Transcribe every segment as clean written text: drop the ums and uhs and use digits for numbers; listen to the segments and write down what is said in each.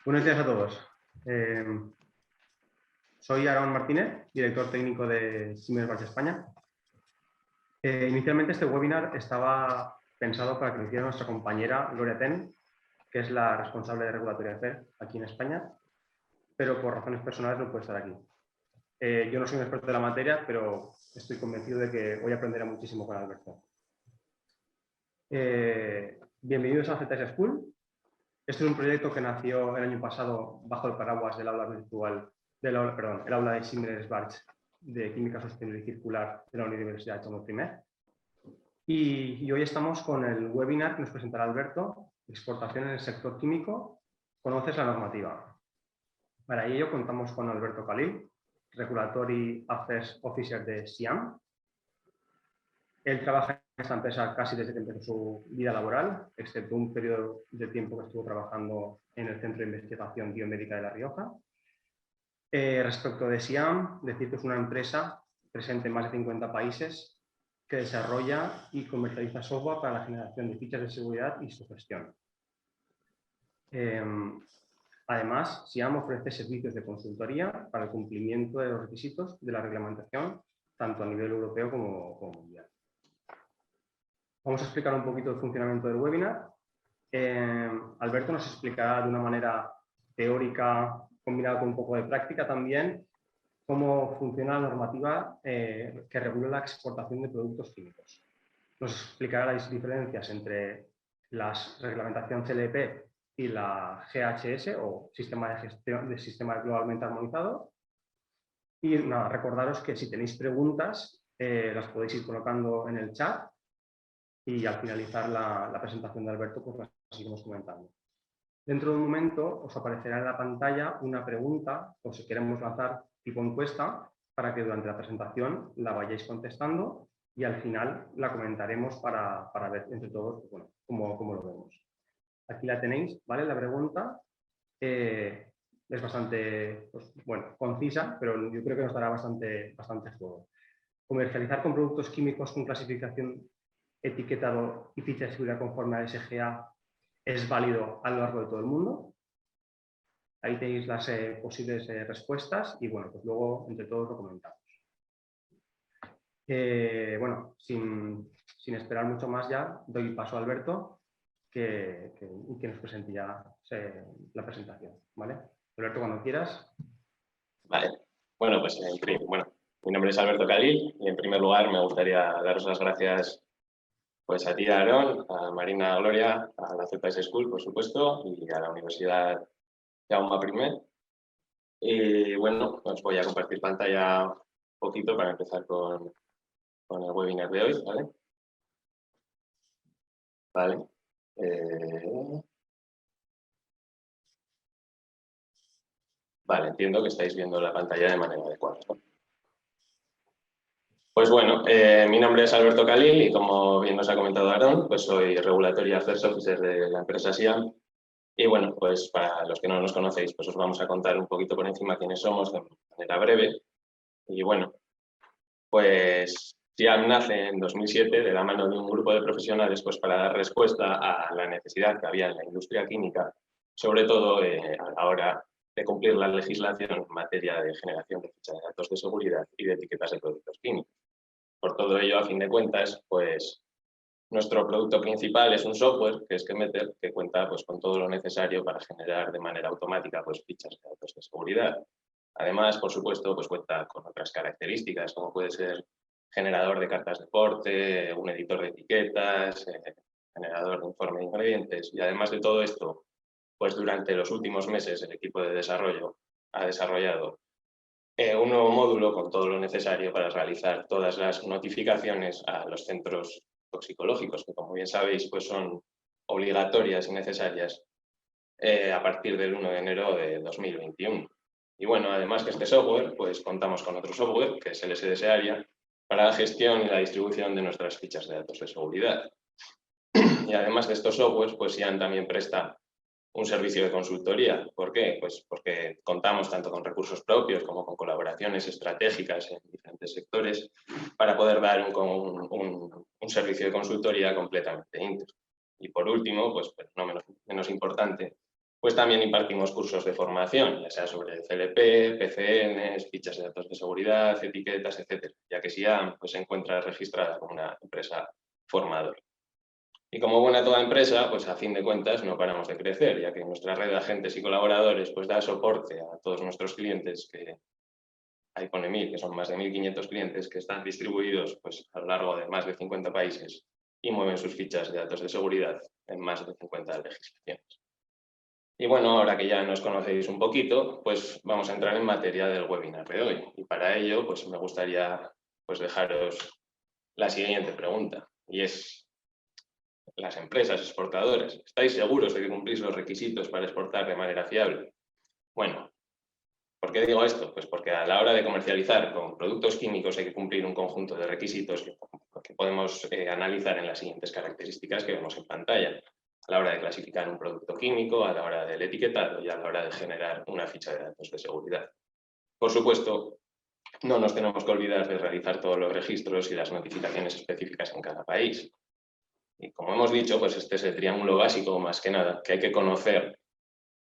Buenos días a todos. Soy Aarón Martínez, director técnico de Siemens Barge España. Inicialmente este webinar estaba pensado para que lo hiciera nuestra compañera Gloria Ten, que es la responsable de Regulatory Affairs aquí en España, pero por razones personales no puede estar aquí. Yo no soy un experto de la materia, pero estoy convencido de que hoy aprenderé muchísimo con Alberto. Bienvenidos a ZS School. Este es un proyecto que nació el año pasado bajo el paraguas del aula virtual, el aula de Siemens Barge de Química Sostenible y Circular de la Universidad de Jaume I. Y hoy estamos con el webinar que nos presentará Alberto, Exportación en el sector químico, ¿conoces la normativa? Para ello contamos con Alberto Khalil, Regulatory Affairs Officer de SIAM. Él trabaja en esta empresa casi desde que empezó su vida laboral, excepto un periodo de tiempo que estuvo trabajando en el Centro de Investigación Biomédica de La Rioja. Respecto de SIAM, decir que es una empresa presente en más de 50 países que desarrolla y comercializa software para la generación de fichas de seguridad y su gestión. Además, SIAM ofrece servicios de consultoría para el cumplimiento de los requisitos de la reglamentación, tanto a nivel europeo como mundial. Vamos a explicar un poquito el funcionamiento del webinar. Alberto nos explicará de una manera teórica, combinada con un poco de práctica también, cómo funciona la normativa que regula la exportación de productos químicos. Nos explicará las diferencias entre la reglamentación CLP y la GHS, o Sistema de Gestión de Sistemas Globalmente Armonizado. Y nada, recordaros que si tenéis preguntas, las podéis ir colocando en el chat. Y al finalizar la presentación de Alberto, pues la seguimos comentando. Dentro de un momento os aparecerá en la pantalla una pregunta, o si queremos lanzar tipo encuesta, para que durante la presentación la vayáis contestando y al final la comentaremos para ver entre todos, bueno, cómo lo vemos. Aquí la tenéis, ¿vale? La pregunta es bastante, pues, bueno, concisa, pero yo creo que nos dará bastante juego. Comercializar con productos químicos con clasificación etiquetado y ficha de seguridad conforme a SGA es válido a lo largo de todo el mundo. Ahí tenéis las posibles respuestas y bueno, pues luego entre todos lo comentamos. Bueno, sin esperar mucho más ya, doy paso a Alberto que nos presente ya la presentación, ¿vale? Alberto, cuando quieras. Vale. Bueno, pues mi nombre es Alberto Khalil y en primer lugar me gustaría daros las gracias pues a ti, Aarón, a Marina Gloria, a la ZS School, por supuesto, y a la Universidad Jaume I. Y bueno, os voy a compartir pantalla un poquito para empezar con el webinar de hoy, ¿vale? Vale. Vale, entiendo que estáis viendo la pantalla de manera adecuada, ¿no? Pues bueno, mi nombre es Alberto Khalil y como bien nos ha comentado Aarón, pues soy Regulatory Affairs Officer de la empresa SIAM. Y bueno, pues para los que no nos conocéis, pues os vamos a contar un poquito por encima quiénes somos de manera breve. Y bueno, pues SIAM nace en 2007 de la mano de un grupo de profesionales pues para dar respuesta a la necesidad que había en la industria química, sobre todo a la hora de cumplir la legislación en materia de generación de fichas de datos de seguridad y de etiquetas de productos químicos. Por todo ello, a fin de cuentas, pues nuestro producto principal es un software, que es Kemeter, que cuenta pues, con todo lo necesario para generar de manera automática pues, fichas de datos de seguridad. Además, por supuesto, pues, cuenta con otras características, como puede ser generador de cartas de porte, un editor de etiquetas, generador de informe de ingredientes. Y además de todo esto, pues durante los últimos meses el equipo de desarrollo ha desarrollado un nuevo módulo con todo lo necesario para realizar todas las notificaciones a los centros toxicológicos, que como bien sabéis, pues son obligatorias y necesarias a partir del 1 de enero de 2021. Y bueno, además que este software, pues contamos con otro software, que es el SDS ARIA, para la gestión y la distribución de nuestras fichas de datos de seguridad. Y además de estos softwares, pues SIAM también presta un servicio de consultoría. ¿Por qué? Pues porque contamos tanto con recursos propios como con colaboraciones estratégicas en diferentes sectores para poder dar un servicio de consultoría completamente íntegro. Y por último, pues no menos importante, pues también impartimos cursos de formación, ya sea sobre CLP, PCNs, fichas de datos de seguridad, etiquetas, etc., ya que SIAM pues, se encuentra registrada como una empresa formadora. Y como buena toda empresa, pues a fin de cuentas no paramos de crecer, ya que nuestra red de agentes y colaboradores pues, da soporte a todos nuestros clientes, que ahí pone 1000, que son más de 1500 clientes que están distribuidos pues, a lo largo de más de 50 países y mueven sus fichas de datos de seguridad en más de 50 legislaciones. Y bueno, ahora que ya nos conocéis un poquito, pues vamos a entrar en materia del webinar de hoy. Y para ello, pues me gustaría pues, dejaros la siguiente pregunta, y es: las empresas exportadoras, ¿estáis seguros de que cumplís los requisitos para exportar de manera fiable? Bueno, ¿por qué digo esto? Pues porque a la hora de comercializar con productos químicos hay que cumplir un conjunto de requisitos que podemos analizar en las siguientes características que vemos en pantalla. A la hora de clasificar un producto químico, a la hora del etiquetado y a la hora de generar una ficha de datos de seguridad. Por supuesto, no nos tenemos que olvidar de realizar todos los registros y las notificaciones específicas en cada país. Y como hemos dicho, pues este es el triángulo básico, más que nada, que hay que conocer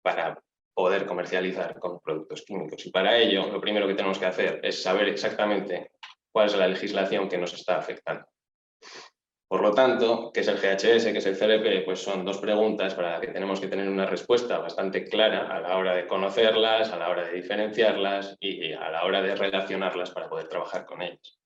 para poder comercializar con productos químicos. Y para ello, lo primero que tenemos que hacer es saber exactamente cuál es la legislación que nos está afectando. Por lo tanto, ¿qué es el GHS, qué es el CLP? Pues son dos preguntas para las que tenemos que tener una respuesta bastante clara a la hora de conocerlas, a la hora de diferenciarlas y a la hora de relacionarlas para poder trabajar con ellas.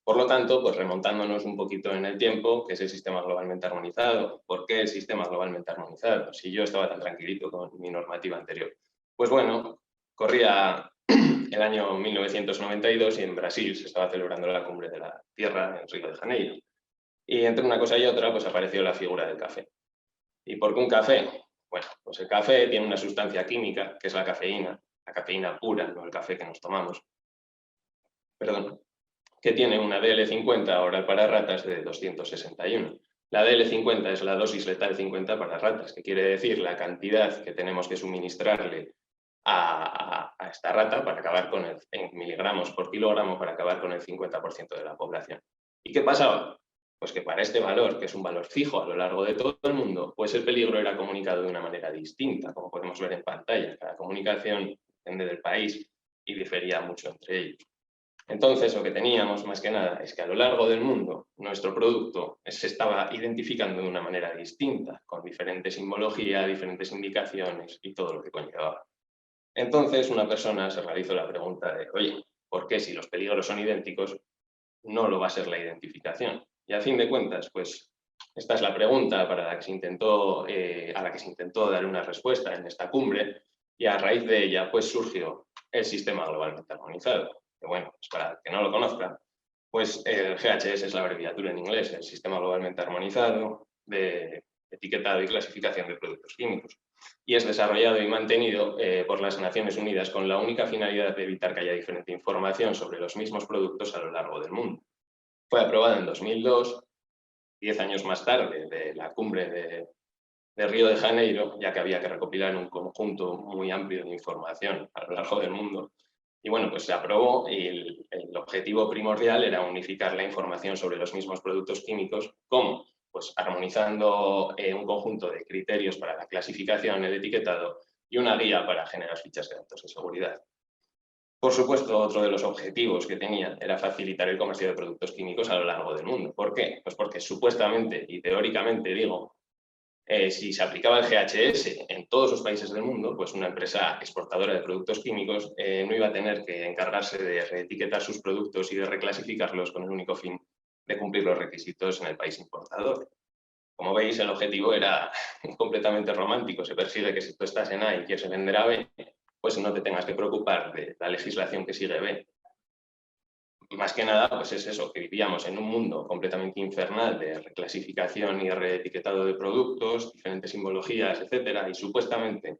Por lo tanto, pues remontándonos un poquito en el tiempo, ¿qué es el sistema globalmente armonizado? ¿Por qué el sistema globalmente armonizado? Si yo estaba tan tranquilito con mi normativa anterior. Pues bueno, corría el año 1992 y en Brasil se estaba celebrando la Cumbre de la Tierra en Río de Janeiro. Y entre una cosa y otra, pues apareció la figura del café. ¿Y por qué un café? Bueno, pues el café tiene una sustancia química, que es la cafeína pura, no el café que nos tomamos. Perdón. Que tiene una DL50 oral para ratas de 261. La DL50 es la dosis letal 50 para ratas, que quiere decir la cantidad que tenemos que suministrarle a esta rata para acabar con en miligramos por kilogramo para acabar con el 50% de la población. ¿Y qué pasaba? Pues que para este valor, que es un valor fijo a lo largo de todo el mundo, pues el peligro era comunicado de una manera distinta, como podemos ver en pantalla. Cada comunicación depende del país y difería mucho entre ellos. Entonces, lo que teníamos más que nada es que a lo largo del mundo nuestro producto se estaba identificando de una manera distinta, con diferente simbología, diferentes indicaciones y todo lo que conllevaba. Entonces, una persona se realizó la pregunta de, oye, ¿por qué si los peligros son idénticos no lo va a ser la identificación? Y a fin de cuentas, pues esta es la pregunta para la que se intentó, a la que se intentó dar una respuesta en esta cumbre, y a raíz de ella pues surgió el sistema globalmente armonizado. Que bueno, pues para el que no lo conozca, pues el GHS es la abreviatura en inglés, el Sistema Globalmente Armonizado de Etiquetado y Clasificación de Productos Químicos, y es desarrollado y mantenido por las Naciones Unidas con la única finalidad de evitar que haya diferente información sobre los mismos productos a lo largo del mundo. Fue aprobado en 2002, 10 años más tarde de la cumbre de Río de Janeiro, ya que había que recopilar un conjunto muy amplio de información a lo largo del mundo. Y bueno, pues se aprobó y el objetivo primordial era unificar la información sobre los mismos productos químicos. ¿Cómo? Pues armonizando un conjunto de criterios para la clasificación, el etiquetado y una guía para generar fichas de datos de seguridad. Por supuesto, otro de los objetivos que tenía era facilitar el comercio de productos químicos a lo largo del mundo. ¿Por qué? Pues porque supuestamente y teóricamente, digo, si se aplicaba el GHS en todos los países del mundo, pues una empresa exportadora de productos químicos no iba a tener que encargarse de reetiquetar sus productos y de reclasificarlos con el único fin de cumplir los requisitos en el país importador. Como veis, el objetivo era completamente romántico. Se persigue que si tú estás en A y quieres vender a B, pues no te tengas que preocupar de la legislación que sigue B. Más que nada, pues es eso, que vivíamos en un mundo completamente infernal de reclasificación y reetiquetado de productos, diferentes simbologías, etcétera, y supuestamente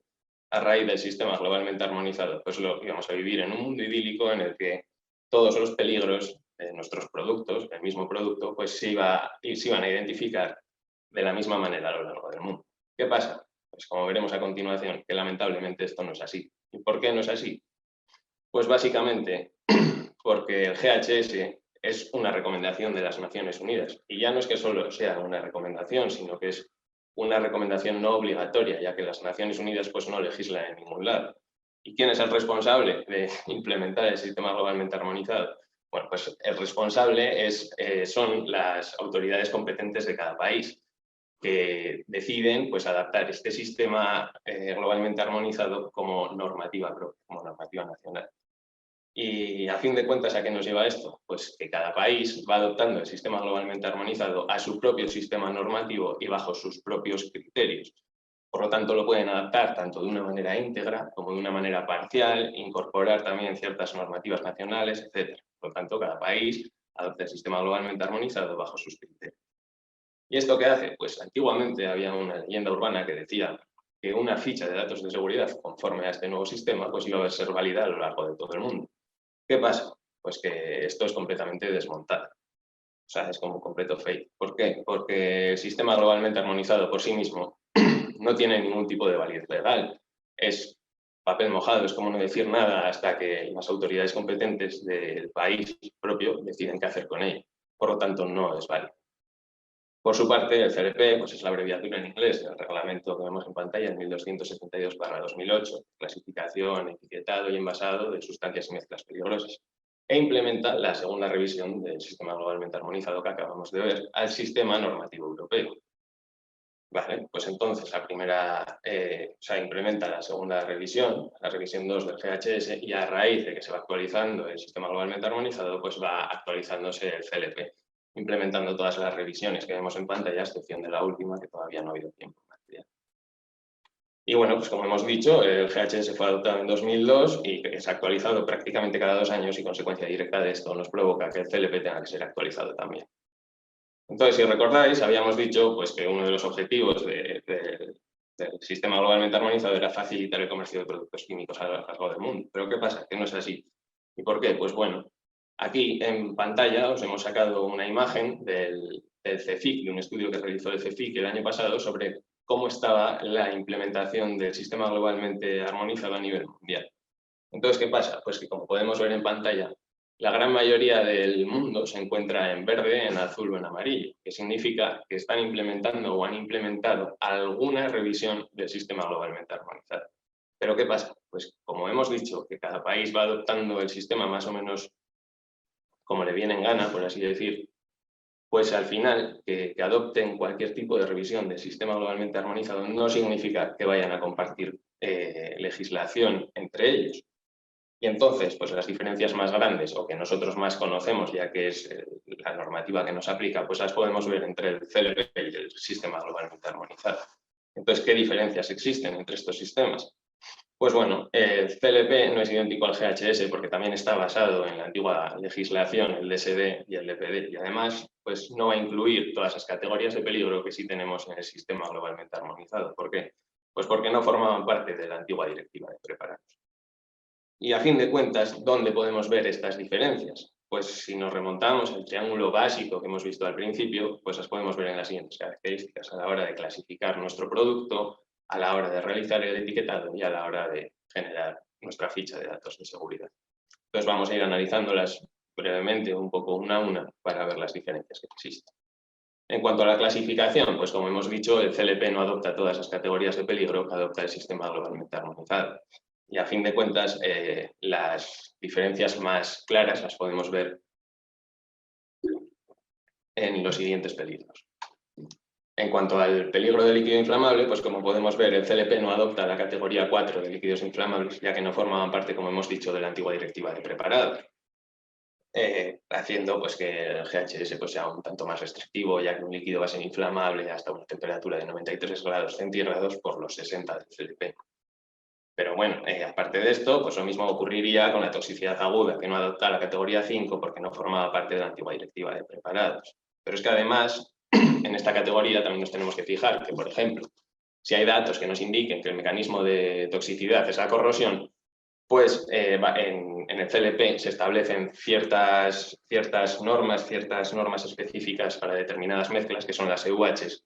a raíz del sistema globalmente armonizado, pues lo íbamos a vivir en un mundo idílico en el que todos los peligros de nuestros productos, el mismo producto, pues se iban a identificar de la misma manera a lo largo del mundo. ¿Qué pasa? Pues como veremos a continuación, que lamentablemente esto no es así. ¿Y por qué no es así? Pues básicamente porque el GHS es una recomendación de las Naciones Unidas. Y ya no es que solo sea una recomendación, sino que es una recomendación no obligatoria, ya que las Naciones Unidas pues, no legislan en ningún lado. ¿Y quién es el responsable de implementar el sistema globalmente armonizado? Bueno, pues el responsable son las autoridades competentes de cada país, que deciden pues, adaptar este sistema globalmente armonizado como normativa propia, como normativa nacional. Y a fin de cuentas, ¿a qué nos lleva esto? Pues que cada país va adoptando el sistema globalmente armonizado a su propio sistema normativo y bajo sus propios criterios. Por lo tanto, lo pueden adaptar tanto de una manera íntegra como de una manera parcial, incorporar también ciertas normativas nacionales, etc. Por lo tanto, cada país adopta el sistema globalmente armonizado bajo sus criterios. ¿Y esto qué hace? Pues antiguamente había una leyenda urbana que decía que una ficha de datos de seguridad conforme a este nuevo sistema pues iba a ser válida a lo largo de todo el mundo. ¿Qué pasa? Pues que esto es completamente desmontado. O sea, es como un completo fake. ¿Por qué? Porque el sistema globalmente armonizado por sí mismo no tiene ningún tipo de validez legal. Es papel mojado, es como no decir nada hasta que las autoridades competentes del país propio deciden qué hacer con ello. Por lo tanto, no es válido. Por su parte, el CLP pues es la abreviatura en inglés del reglamento que vemos en pantalla, el 1272/2008, clasificación, etiquetado y envasado de sustancias y mezclas peligrosas, e implementa la segunda revisión del sistema globalmente armonizado que acabamos de ver al sistema normativo europeo. Vale, pues entonces la primera, implementa la segunda revisión, la revisión 2 del GHS, y a raíz de que se va actualizando el sistema globalmente armonizado, pues va actualizándose el CLP, implementando todas las revisiones que vemos en pantalla, a excepción de la última, que todavía no ha habido tiempo. Y bueno, pues como hemos dicho, el GHS fue adoptado en 2002 y se ha actualizado prácticamente cada 2 años, y consecuencia directa de esto nos provoca que el CLP tenga que ser actualizado también. Entonces, si recordáis, habíamos dicho pues, que uno de los objetivos del sistema globalmente armonizado era facilitar el comercio de productos químicos a lo largo del mundo. Pero ¿qué pasa? Que no es así. ¿Y por qué? Pues bueno, aquí en pantalla os hemos sacado una imagen del CEFIC, de un estudio que realizó el CEFIC el año pasado sobre cómo estaba la implementación del sistema globalmente armonizado a nivel mundial. Entonces, ¿qué pasa? Pues que como podemos ver en pantalla, la gran mayoría del mundo se encuentra en verde, en azul o en amarillo, que significa que están implementando o han implementado alguna revisión del sistema globalmente armonizado. ¿Pero qué pasa? Pues como hemos dicho, que cada país va adoptando el sistema más o menos como le viene en gana, por así decir, pues al final que adopten cualquier tipo de revisión del sistema globalmente armonizado no significa que vayan a compartir legislación entre ellos. Y entonces, pues las diferencias más grandes o que nosotros más conocemos, ya que es la normativa que nos aplica, pues las podemos ver entre el CLP y el sistema globalmente armonizado. Entonces, ¿qué diferencias existen entre estos sistemas? Pues bueno, el CLP no es idéntico al GHS porque también está basado en la antigua legislación, el DSD y el DPD, y además pues no va a incluir todas esas categorías de peligro que sí tenemos en el sistema globalmente armonizado. ¿Por qué? Pues porque no formaban parte de la antigua directiva de preparados. Y a fin de cuentas, ¿dónde podemos ver estas diferencias? Pues si nos remontamos al triángulo básico que hemos visto al principio, pues las podemos ver en las siguientes características a la hora de clasificar nuestro producto, a la hora de realizar el etiquetado y a la hora de generar nuestra ficha de datos de seguridad. Entonces vamos a ir analizándolas brevemente, un poco una a una, para ver las diferencias que existen. En cuanto a la clasificación, pues como hemos dicho, el CLP no adopta todas las categorías de peligro que adopta el sistema globalmente armonizado. Y a fin de cuentas, las diferencias más claras las podemos ver en los siguientes peligros. En cuanto al peligro de líquido inflamable, pues como podemos ver, el CLP no adopta la categoría 4 de líquidos inflamables, ya que no formaban parte, como hemos dicho, de la antigua directiva de preparados. Haciendo pues, que el GHS pues, sea un tanto más restrictivo, ya que un líquido va a ser inflamable hasta una temperatura de 93 grados centígrados por los 60 del CLP. Pero bueno, aparte de esto, pues lo mismo ocurriría con la toxicidad aguda, que no adopta la categoría 5 porque no formaba parte de la antigua directiva de preparados. Pero es que además, en esta categoría también nos tenemos que fijar que, por ejemplo, si hay datos que nos indiquen que el mecanismo de toxicidad es la corrosión, pues en el CLP se establecen ciertas normas específicas para determinadas mezclas, que son las EUHs,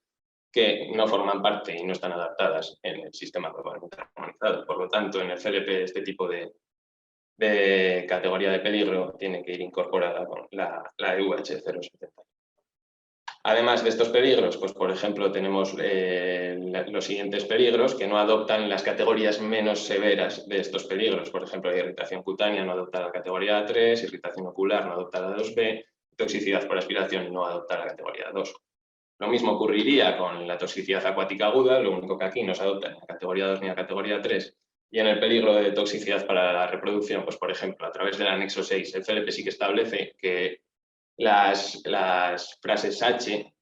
que no forman parte y no están adaptadas en el sistema globalmente armonizado. Por lo tanto, en el CLP este tipo de categoría de peligro tiene que ir incorporada con la EUH 070. Además de estos peligros, pues por ejemplo tenemos los siguientes peligros que no adoptan las categorías menos severas de estos peligros. Por ejemplo, la irritación cutánea no adopta la categoría 3, irritación ocular no adopta la 2B, toxicidad por aspiración no adopta la categoría 2. Lo mismo ocurriría con la toxicidad acuática aguda, lo único que aquí no se adopta ni la categoría 2 ni la categoría 3. Y en el peligro de toxicidad para la reproducción, pues por ejemplo, a través del anexo 6, el CLP sí que establece que las frases H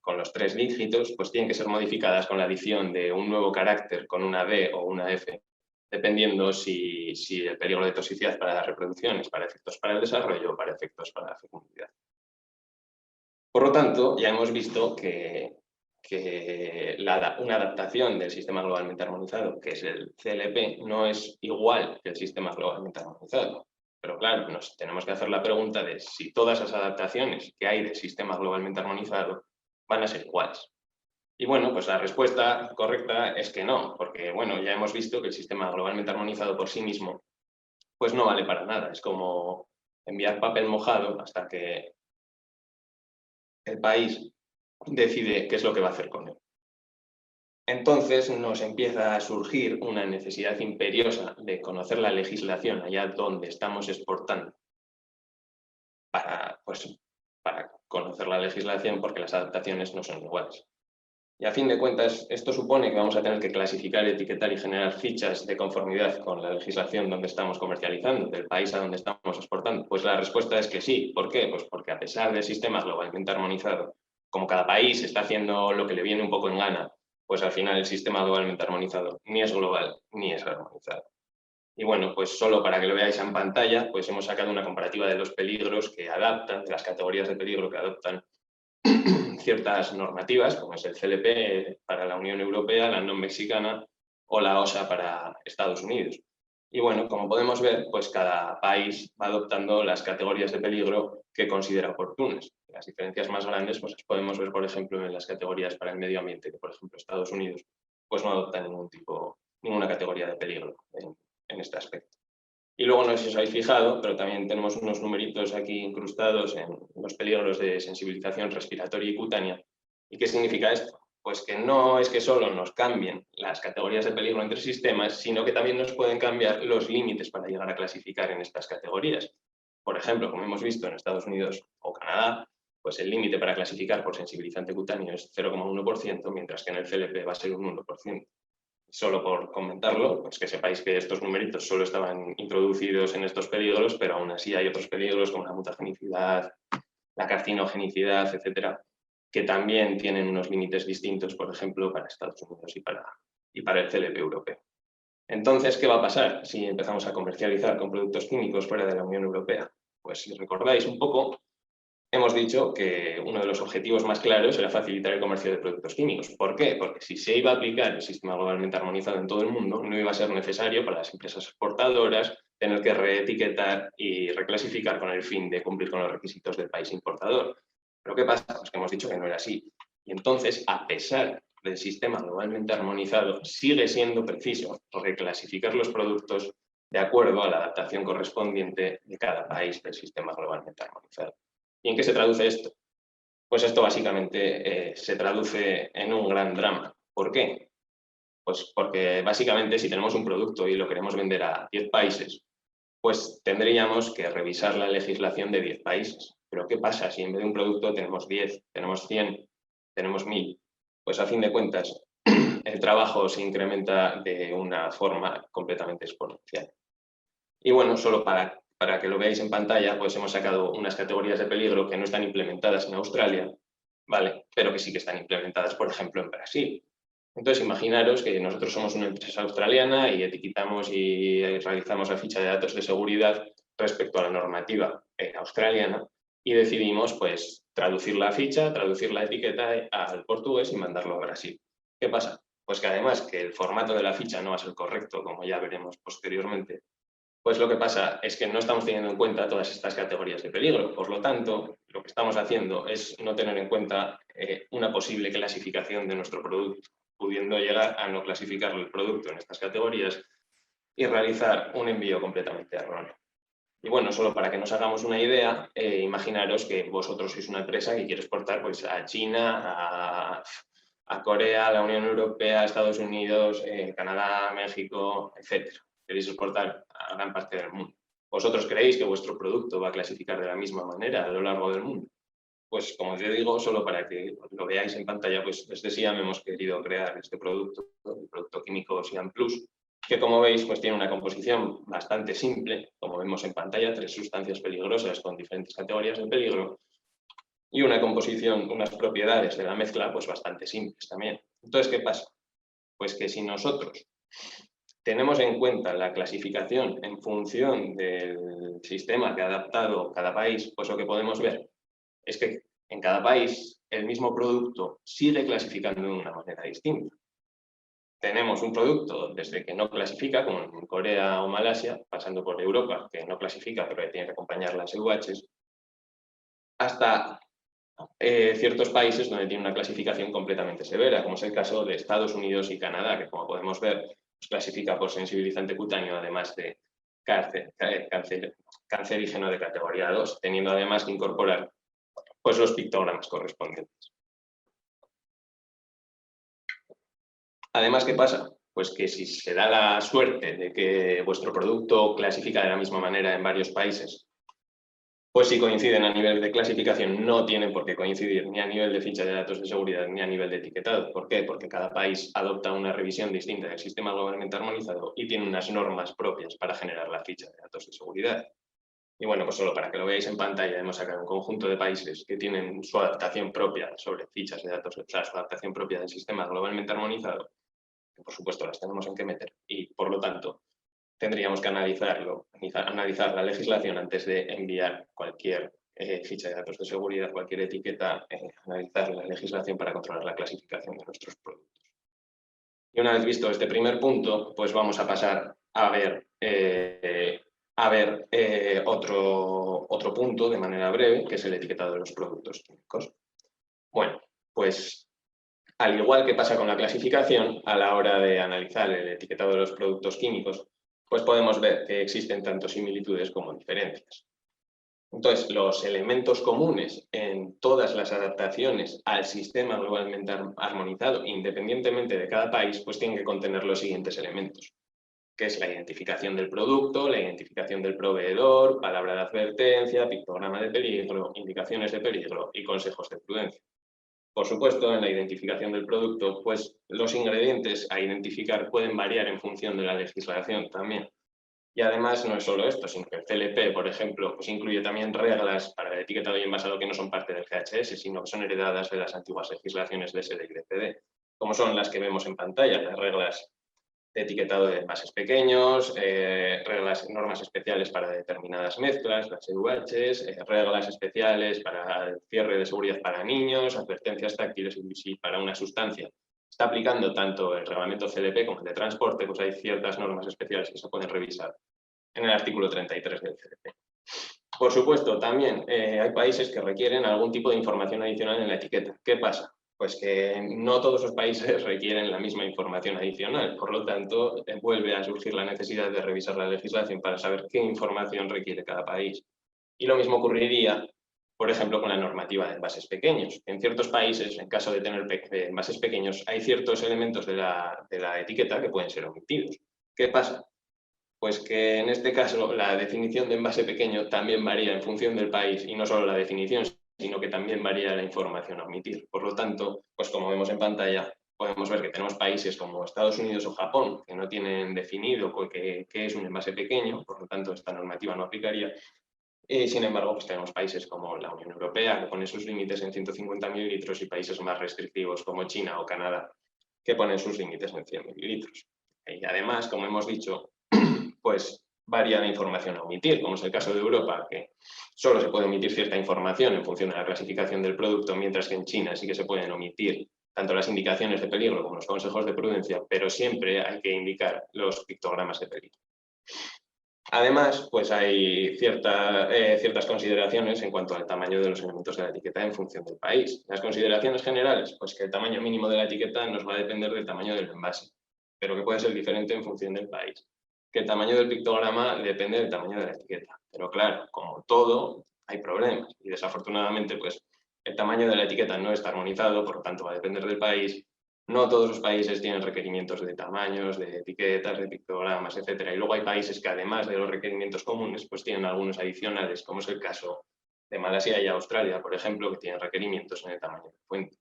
con los 3 dígitos pues tienen que ser modificadas con la adición de un nuevo carácter con una D o una F, dependiendo si el peligro de toxicidad para la reproducción es para efectos para el desarrollo o para efectos para la fecundidad. Por lo tanto, ya hemos visto que una adaptación del sistema globalmente armonizado, que es el CLP, no es igual que el sistema globalmente armonizado. Pero claro, nos tenemos que hacer la pregunta de si todas las adaptaciones que hay del sistema globalmente armonizado van a ser iguales. Y bueno, pues la respuesta correcta es que no, porque bueno, ya hemos visto que el sistema globalmente armonizado por sí mismo pues no vale para nada. Es como enviar papel mojado hasta que el país decide qué es lo que va a hacer con él. Entonces nos empieza a surgir una necesidad imperiosa de conocer la legislación allá donde estamos exportando para conocer la legislación, porque las adaptaciones no son iguales. Y a fin de cuentas, esto supone que vamos a tener que clasificar, etiquetar y generar fichas de conformidad con la legislación donde estamos comercializando, del país a donde estamos exportando. Pues la respuesta es que sí. ¿Por qué? Pues porque a pesar del sistema globalmente armonizado, como cada país está haciendo lo que le viene un poco en gana, pues al final el sistema globalmente armonizado ni es global ni es armonizado. Y bueno, pues solo para que lo veáis en pantalla, pues hemos sacado una comparativa de los peligros que adaptan, de las categorías de peligro que adoptan ciertas normativas, como es el CLP para la Unión Europea, la NOM mexicana o la OSA para Estados Unidos. Y bueno, como podemos ver, pues cada país va adoptando las categorías de peligro que considera oportunas. Las diferencias más grandes pues las podemos ver, por ejemplo, en las categorías para el medio ambiente, que por ejemplo Estados Unidos pues no adopta ninguna categoría de peligro en este aspecto. Y luego, no sé si os habéis fijado, pero también tenemos unos numeritos aquí incrustados en los peligros de sensibilización respiratoria y cutánea. ¿Y qué significa esto? Pues que no es que solo nos cambien las categorías de peligro entre sistemas, sino que también nos pueden cambiar los límites para llegar a clasificar en estas categorías. Por ejemplo, como hemos visto en Estados Unidos o Canadá, pues el límite para clasificar por sensibilizante cutáneo es 0,1%, mientras que en el CLP va a ser un 1%. Solo por comentarlo, pues que sepáis que estos numeritos solo estaban introducidos en estos peligros, pero aún así hay otros peligros como la mutagenicidad, la carcinogenicidad, etcétera, que también tienen unos límites distintos, por ejemplo, para Estados Unidos y para el CLP europeo. Entonces, ¿qué va a pasar si empezamos a comercializar con productos químicos fuera de la Unión Europea? Pues si recordáis un poco, hemos dicho que uno de los objetivos más claros era facilitar el comercio de productos químicos. ¿Por qué? Porque si se iba a aplicar el sistema globalmente armonizado en todo el mundo, no iba a ser necesario para las empresas exportadoras tener que reetiquetar y reclasificar con el fin de cumplir con los requisitos del país importador. ¿Pero qué pasa? Pues que hemos dicho que no era así. Y entonces, a pesar del sistema globalmente armonizado, sigue siendo preciso reclasificar los productos de acuerdo a la adaptación correspondiente de cada país del sistema globalmente armonizado. ¿Y en qué se traduce esto? Pues esto básicamente se traduce en un gran drama. ¿Por qué? Pues porque básicamente si tenemos un producto y lo queremos vender a 10 países, pues tendríamos que revisar la legislación de 10 países. Pero ¿qué pasa si en vez de un producto tenemos 10, tenemos 100, tenemos 1000? Pues a fin de cuentas el trabajo se incrementa de una forma completamente exponencial. Y bueno, solo para que lo veáis en pantalla, pues hemos sacado unas categorías de peligro que no están implementadas en Australia, ¿vale? Pero que sí que están implementadas, por ejemplo, en Brasil. Entonces, imaginaros que nosotros somos una empresa australiana y etiquetamos y realizamos la ficha de datos de seguridad respecto a la normativa australiana y decidimos, pues, traducir la ficha, traducir la etiqueta al portugués y mandarlo a Brasil. ¿Qué pasa? Pues que además que el formato de la ficha no va a ser correcto, como ya veremos posteriormente, pues lo que pasa es que no estamos teniendo en cuenta todas estas categorías de peligro. Por lo tanto, lo que estamos haciendo es no tener en cuenta una posible clasificación de nuestro producto, pudiendo llegar a no clasificar el producto en estas categorías y realizar un envío completamente erróneo. Y bueno, solo para que nos hagamos una idea, imaginaros que vosotros sois una empresa que quiere exportar pues, a China, a Corea, a la Unión Europea, a Estados Unidos, Canadá, México, etc. Queréis exportar a gran parte del mundo. ¿Vosotros creéis que vuestro producto va a clasificar de la misma manera a lo largo del mundo? Pues como te digo, solo para que lo veáis en pantalla, pues desde SIAM hemos querido crear este producto, el producto químico SIAM Plus, que como veis pues tiene una composición bastante simple, como vemos en pantalla, 3 sustancias peligrosas con diferentes categorías de peligro y una composición, unas propiedades de la mezcla pues bastante simples también. Entonces, ¿qué pasa? Pues que si nosotros tenemos en cuenta la clasificación en función del sistema que ha adaptado cada país, pues lo que podemos ver es que en cada país el mismo producto sigue clasificando de una manera distinta. Tenemos un producto desde que no clasifica, como en Corea o Malasia, pasando por Europa, que no clasifica pero que tiene que acompañar las EUHs, hasta ciertos países donde tiene una clasificación completamente severa, como es el caso de Estados Unidos y Canadá, que como podemos ver, pues clasifica por sensibilizante cutáneo, además de cancerígeno de categoría 2, teniendo además que incorporar pues, los pictogramas correspondientes. Además, ¿qué pasa? Pues que si se da la suerte de que vuestro producto clasifica de la misma manera en varios países, pues si coinciden a nivel de clasificación, no tienen por qué coincidir ni a nivel de ficha de datos de seguridad ni a nivel de etiquetado. ¿Por qué? Porque cada país adopta una revisión distinta del sistema globalmente armonizado y tiene unas normas propias para generar la ficha de datos de seguridad. Y bueno, pues solo para que lo veáis en pantalla, hemos sacado un conjunto de países que tienen su adaptación propia sobre fichas de datos, o sea, su adaptación propia del sistema globalmente armonizado, que por supuesto las tenemos en que meter, y por lo tanto tendríamos que analizar la legislación antes de enviar cualquier ficha de datos de seguridad, cualquier etiqueta, analizar la legislación para controlar la clasificación de nuestros productos. Y una vez visto este primer punto, pues vamos a pasar a ver otro punto de manera breve, que es el etiquetado de los productos químicos. Bueno, pues al igual que pasa con la clasificación, a la hora de analizar el etiquetado de los productos químicos, pues podemos ver que existen tanto similitudes como diferencias. Entonces, los elementos comunes en todas las adaptaciones al sistema globalmente armonizado, independientemente de cada país, pues tienen que contener los siguientes elementos, que es la identificación del producto, la identificación del proveedor, palabra de advertencia, pictograma de peligro, indicaciones de peligro y consejos de prudencia. Por supuesto, en la identificación del producto, pues los ingredientes a identificar pueden variar en función de la legislación también. Y además no es solo esto, sino que el CLP, por ejemplo, pues incluye también reglas para el etiquetado y envasado que no son parte del GHS, sino que son heredadas de las antiguas legislaciones de SD y de CD, como son las que vemos en pantalla, las reglas de etiquetado de envases pequeños, normas especiales para determinadas mezclas, las EUHs, reglas especiales para el cierre de seguridad para niños, advertencias táctiles y si para una sustancia está aplicando tanto el reglamento CLP como el de transporte, pues hay ciertas normas especiales que se pueden revisar en el artículo 33 del CLP. Por supuesto, también hay países que requieren algún tipo de información adicional en la etiqueta. ¿Qué pasa? Pues que no todos los países requieren la misma información adicional. Por lo tanto, vuelve a surgir la necesidad de revisar la legislación para saber qué información requiere cada país. Y lo mismo ocurriría, por ejemplo, con la normativa de envases pequeños. En ciertos países, en caso de tener envases pequeños, hay ciertos elementos de la etiqueta que pueden ser omitidos. ¿Qué pasa? Pues que en este caso la definición de envase pequeño también varía en función del país y no solo la definición, sino que también varía la información a omitir. Por lo tanto, pues como vemos en pantalla, podemos ver que tenemos países como Estados Unidos o Japón que no tienen definido qué es un envase pequeño, por lo tanto esta normativa no aplicaría. Sin embargo, pues tenemos países como la Unión Europea que pone sus límites en 150 mililitros y países más restrictivos como China o Canadá que ponen sus límites en 100 mililitros. Y además, como hemos dicho, pues varía la información a omitir, como es el caso de Europa, que solo se puede omitir cierta información en función de la clasificación del producto, mientras que en China sí que se pueden omitir tanto las indicaciones de peligro como los consejos de prudencia, pero siempre hay que indicar los pictogramas de peligro. Además, pues hay ciertas consideraciones en cuanto al tamaño de los elementos de la etiqueta en función del país. Las consideraciones generales, pues que el tamaño mínimo de la etiqueta nos va a depender del tamaño del envase, pero que puede ser diferente en función del país. que el tamaño del pictograma depende del tamaño de la etiqueta. Pero claro, como todo, hay problemas. Y desafortunadamente, pues, el tamaño de la etiqueta no está armonizado, por lo tanto va a depender del país. No todos los países tienen requerimientos de tamaños, de etiquetas, de pictogramas, etc. Y luego hay países que además de los requerimientos comunes, pues tienen algunos adicionales, como es el caso de Malasia y Australia, por ejemplo, que tienen requerimientos en el tamaño de fuente.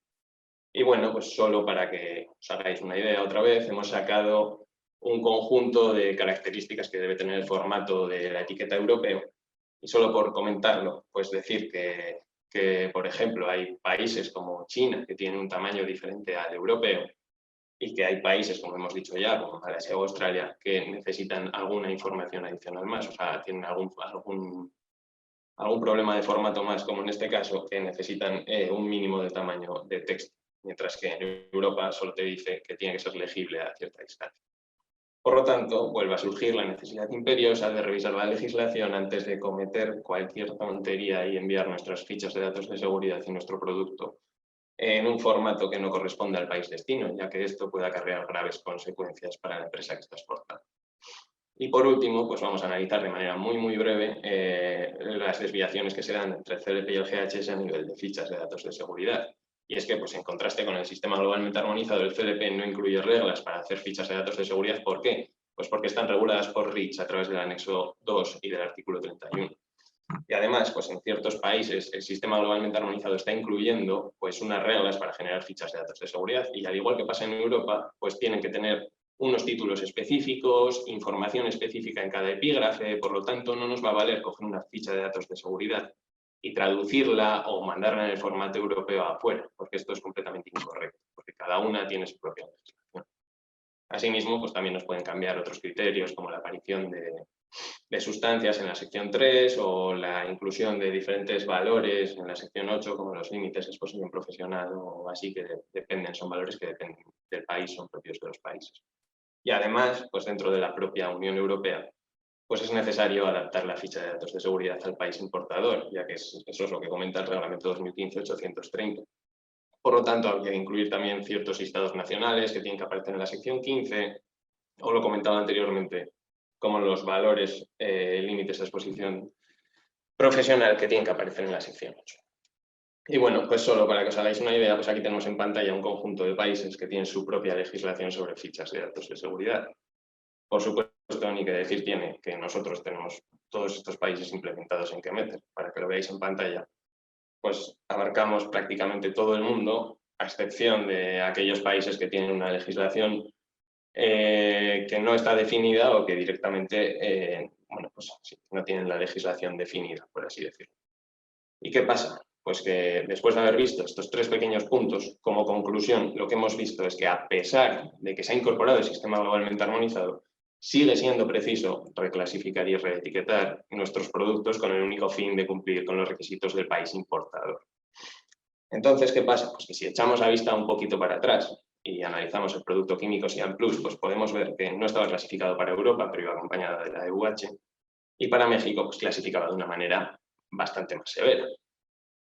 Y bueno, pues solo para que os hagáis una idea otra vez, hemos sacado un conjunto de características que debe tener el formato de la etiqueta europeo. Y solo por comentarlo, pues decir que, por ejemplo, hay países como China que tienen un tamaño diferente al europeo y que hay países, como hemos dicho ya, como Malasia o Australia, que necesitan alguna información adicional más, o sea, tienen algún problema de formato más, como en este caso, que necesitan un mínimo de tamaño de texto, mientras que en Europa solo te dice que tiene que ser legible a cierta distancia. Por lo tanto, vuelve a surgir la necesidad imperiosa de revisar la legislación antes de cometer cualquier tontería y enviar nuestras fichas de datos de seguridad y nuestro producto en un formato que no corresponde al país destino, ya que esto puede acarrear graves consecuencias para la empresa que está exportando. Y por último, pues vamos a analizar de manera muy breve las desviaciones que se dan entre el CLP y el GHS a nivel de fichas de datos de seguridad. Y es que, pues en contraste con el sistema globalmente armonizado, el CLP no incluye reglas para hacer fichas de datos de seguridad. ¿Por qué? Pues porque están reguladas por REACH a través del anexo 2 y del artículo 31. Y además, pues en ciertos países el sistema globalmente armonizado está incluyendo pues unas reglas para generar fichas de datos de seguridad y al igual que pasa en Europa, pues tienen que tener unos títulos específicos, información específica en cada epígrafe, por lo tanto no nos va a valer coger una ficha de datos de seguridad y traducirla o mandarla en el formato europeo afuera, porque esto es completamente incorrecto, porque cada una tiene su propia legislación. Asimismo, pues también nos pueden cambiar otros criterios como la aparición de sustancias en la sección 3 o la inclusión de diferentes valores en la sección 8, como los límites de exposición profesional o así, que dependen, son valores que dependen del país, son propios de los países. Y además, pues dentro de la propia Unión Europea, pues es necesario adaptar la ficha de datos de seguridad al país importador, ya que eso es lo que comenta el Reglamento 2015-830. Por lo tanto, habría que incluir también ciertos listados nacionales que tienen que aparecer en la sección 15, o lo comentaba anteriormente, como los valores límites de exposición profesional que tienen que aparecer en la sección 8. Y bueno, pues solo para que os hagáis una idea, pues aquí tenemos en pantalla un conjunto de países que tienen su propia legislación sobre fichas de datos de seguridad. Por supuesto, ni que decir tiene que nosotros tenemos todos estos países implementados en Kemeter. Para que lo veáis en pantalla, pues abarcamos prácticamente todo el mundo, a excepción de aquellos países que tienen una legislación que no está definida o que directamente bueno, pues sí, no tienen la legislación definida, por así decirlo. ¿Y qué pasa? Pues que después de haber visto estos tres pequeños puntos, como conclusión, lo que hemos visto es que a pesar de que se ha incorporado el sistema globalmente armonizado, sigue siendo preciso reclasificar y reetiquetar nuestros productos con el único fin de cumplir con los requisitos del país importador. Entonces, ¿qué pasa? Pues que si echamos la vista un poquito para atrás y analizamos el producto químico Siam Plus, pues podemos ver que no estaba clasificado para Europa, pero iba acompañada de la EUH, y para México pues clasificaba de una manera bastante más severa.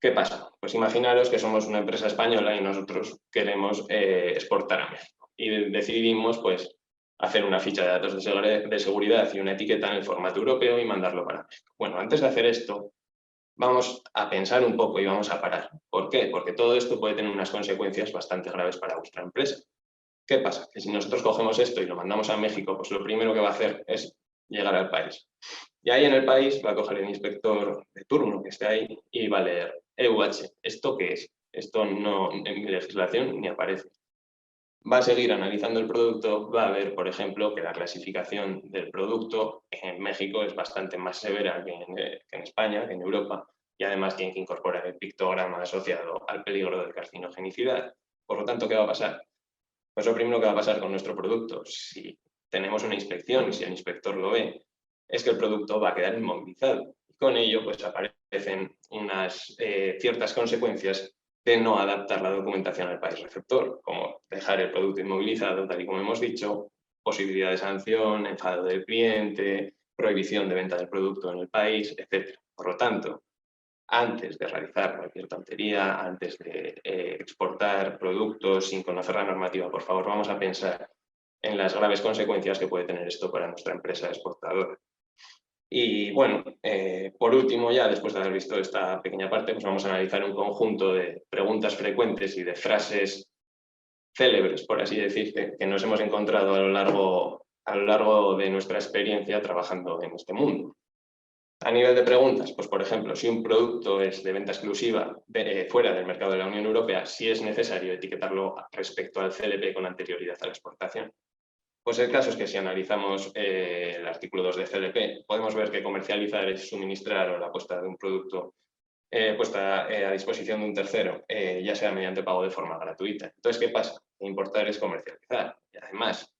¿Qué pasa? Pues imaginaros que somos una empresa española y nosotros queremos exportar a México y decidimos pues hacer una ficha de datos de seguridad y una etiqueta en el formato europeo y mandarlo para México. Bueno, antes de hacer esto, vamos a pensar un poco y vamos a parar. ¿Por qué? Porque todo esto puede tener unas consecuencias bastante graves para vuestra empresa. ¿Qué pasa? Que si nosotros cogemos esto y lo mandamos a México, pues lo primero que va a hacer es llegar al país. Y ahí en el país va a coger el inspector de turno que esté ahí y va a leer EUH. ¿Esto qué es? Esto no en mi legislación ni aparece. Va a seguir analizando el producto, va a ver, por ejemplo, que la clasificación del producto en México es bastante más severa que en España, que en Europa, y además tiene que incorporar el pictograma asociado al peligro de carcinogenicidad. Por lo tanto, ¿qué va a pasar? Pues lo primero que va a pasar con nuestro producto, si tenemos una inspección y si el inspector lo ve, es que el producto va a quedar inmovilizado. Y con ello, pues aparecen unas ciertas consecuencias de no adaptar la documentación al país receptor, como dejar el producto inmovilizado, tal y como hemos dicho, posibilidad de sanción, enfado del cliente, prohibición de venta del producto en el país, etc. Por lo tanto, antes de realizar cualquier tontería, antes de exportar productos sin conocer la normativa, por favor, vamos a pensar en las graves consecuencias que puede tener esto para nuestra empresa exportadora. Y bueno, por último, ya después de haber visto esta pequeña parte, pues vamos a analizar un conjunto de preguntas frecuentes y de frases célebres, por así decir, que nos hemos encontrado a lo largo de nuestra experiencia trabajando en este mundo. A nivel de preguntas, pues por ejemplo, si un producto es de venta exclusiva fuera del mercado de la Unión Europea, si es necesario etiquetarlo respecto al CLP con anterioridad a la exportación. Pues el caso es que si analizamos el artículo 2 de CLP, podemos ver que comercializar es suministrar o la puesta de un producto puesta a disposición de un tercero, ya sea mediante pago de forma gratuita. Entonces, ¿qué pasa? Importar es comercializar. Y además,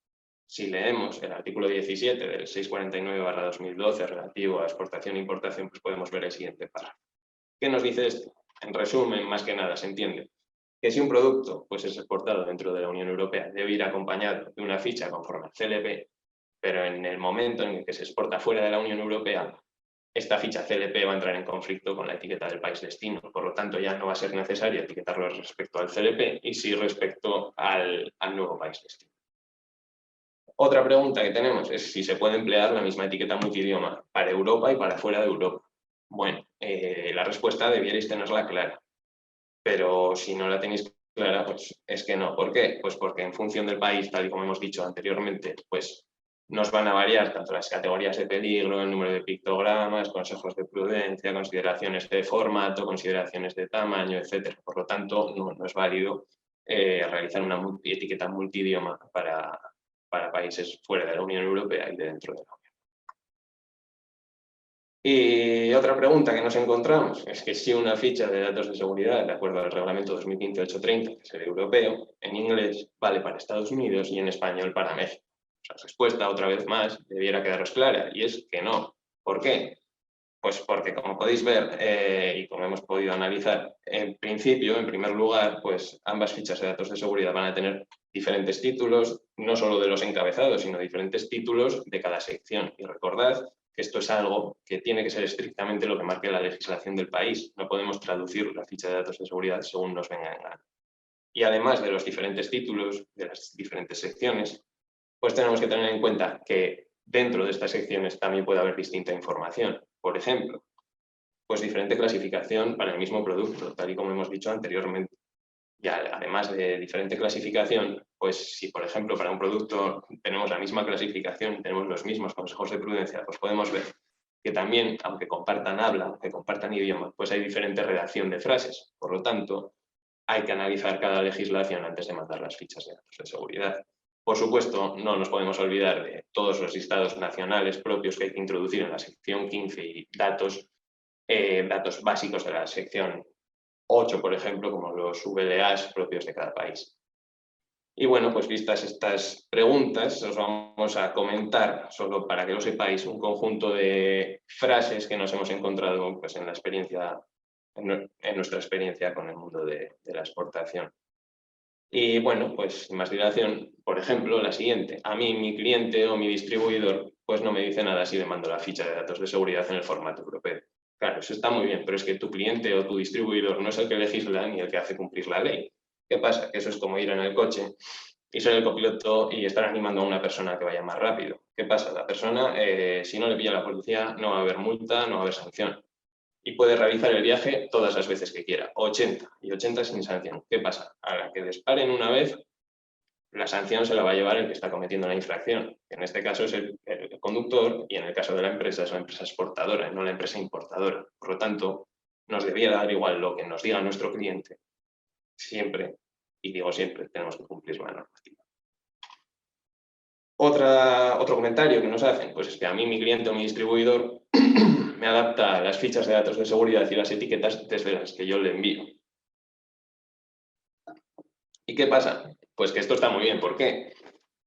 si leemos el artículo 17 del 649/2012 relativo a exportación e importación, pues podemos ver el siguiente párrafo. ¿Qué nos dice esto? En resumen, más que nada, se entiende que si un producto pues, es exportado dentro de la Unión Europea, debe ir acompañado de una ficha conforme al CLP, pero en el momento en el que se exporta fuera de la Unión Europea, esta ficha CLP va a entrar en conflicto con la etiqueta del país destino. Por lo tanto, ya no va a ser necesario etiquetarlo respecto al CLP y sí respecto al nuevo país destino. Otra pregunta que tenemos es si se puede emplear la misma etiqueta multidioma para Europa y para fuera de Europa. Bueno, la respuesta debierais tenerla clara, pero si no la tenéis clara, pues es que no. ¿Por qué? Pues porque en función del país, tal y como hemos dicho anteriormente, pues nos van a variar tanto las categorías de peligro, el número de pictogramas, consejos de prudencia, consideraciones de formato, consideraciones de tamaño, etc. Por lo tanto, no es válido realizar una etiqueta multidioma para países fuera de la Unión Europea y dentro de la Unión. Y otra pregunta que nos encontramos es que si una ficha de datos de seguridad, de acuerdo al reglamento 2015-830, que es el europeo, en inglés vale para Estados Unidos y en español para México. La respuesta, otra vez más, debiera quedaros clara, y es que no. ¿Por qué? Pues porque, como podéis ver y como hemos podido analizar, en principio, en primer lugar, pues ambas fichas de datos de seguridad van a tener diferentes títulos, no solo de los encabezados, sino diferentes títulos de cada sección. Y recordad que esto es algo que tiene que ser estrictamente lo que marque la legislación del país. No podemos traducir la ficha de datos de seguridad según nos venga en gana. Y además de los diferentes títulos, de las diferentes secciones, pues tenemos que tener en cuenta que dentro de estas secciones también puede haber distinta información. Por ejemplo, pues diferente clasificación para el mismo producto, tal y como hemos dicho anteriormente. Y además de diferente clasificación, pues si por ejemplo para un producto tenemos la misma clasificación y tenemos los mismos consejos de prudencia, pues podemos ver que también, aunque compartan habla, aunque compartan idioma, pues hay diferente redacción de frases. Por lo tanto, hay que analizar cada legislación antes de mandar las fichas de datos de seguridad. Por supuesto, no nos podemos olvidar de todos los listados nacionales propios que hay que introducir en la sección 15 y datos básicos de la sección 8, por ejemplo, como los VLAs propios de cada país. Y bueno, pues vistas estas preguntas, os vamos a comentar, solo para que lo sepáis, un conjunto de frases que nos hemos encontrado pues, en nuestra experiencia con el mundo de la exportación. Y bueno, pues sin más dilación, por ejemplo, la siguiente. A mí, mi cliente o mi distribuidor, pues no me dice nada si le mando la ficha de datos de seguridad en el formato europeo. Claro, eso está muy bien, pero es que tu cliente o tu distribuidor no es el que legisla ni el que hace cumplir la ley. ¿Qué pasa? Que eso es como ir en el coche y ser el copiloto y estar animando a una persona que vaya más rápido. ¿Qué pasa? La persona, si no le pilla la policía, no va a haber multa, no va a haber sanción. Y puede realizar el viaje todas las veces que quiera, 80, y 80 sin sanción. ¿Qué pasa? A la que disparen una vez, la sanción se la va a llevar el que está cometiendo la infracción. En este caso es el conductor y en el caso de la empresa es la empresa exportadora, no la empresa importadora. Por lo tanto, nos debía dar igual lo que nos diga nuestro cliente. Siempre, y digo siempre, tenemos que cumplir la normativa. Otro comentario que nos hacen, pues es que a mí mi cliente o mi distribuidor me adapta las fichas de datos de seguridad y las etiquetas desde las que yo le envío. ¿Y qué pasa? Pues que esto está muy bien. ¿Por qué?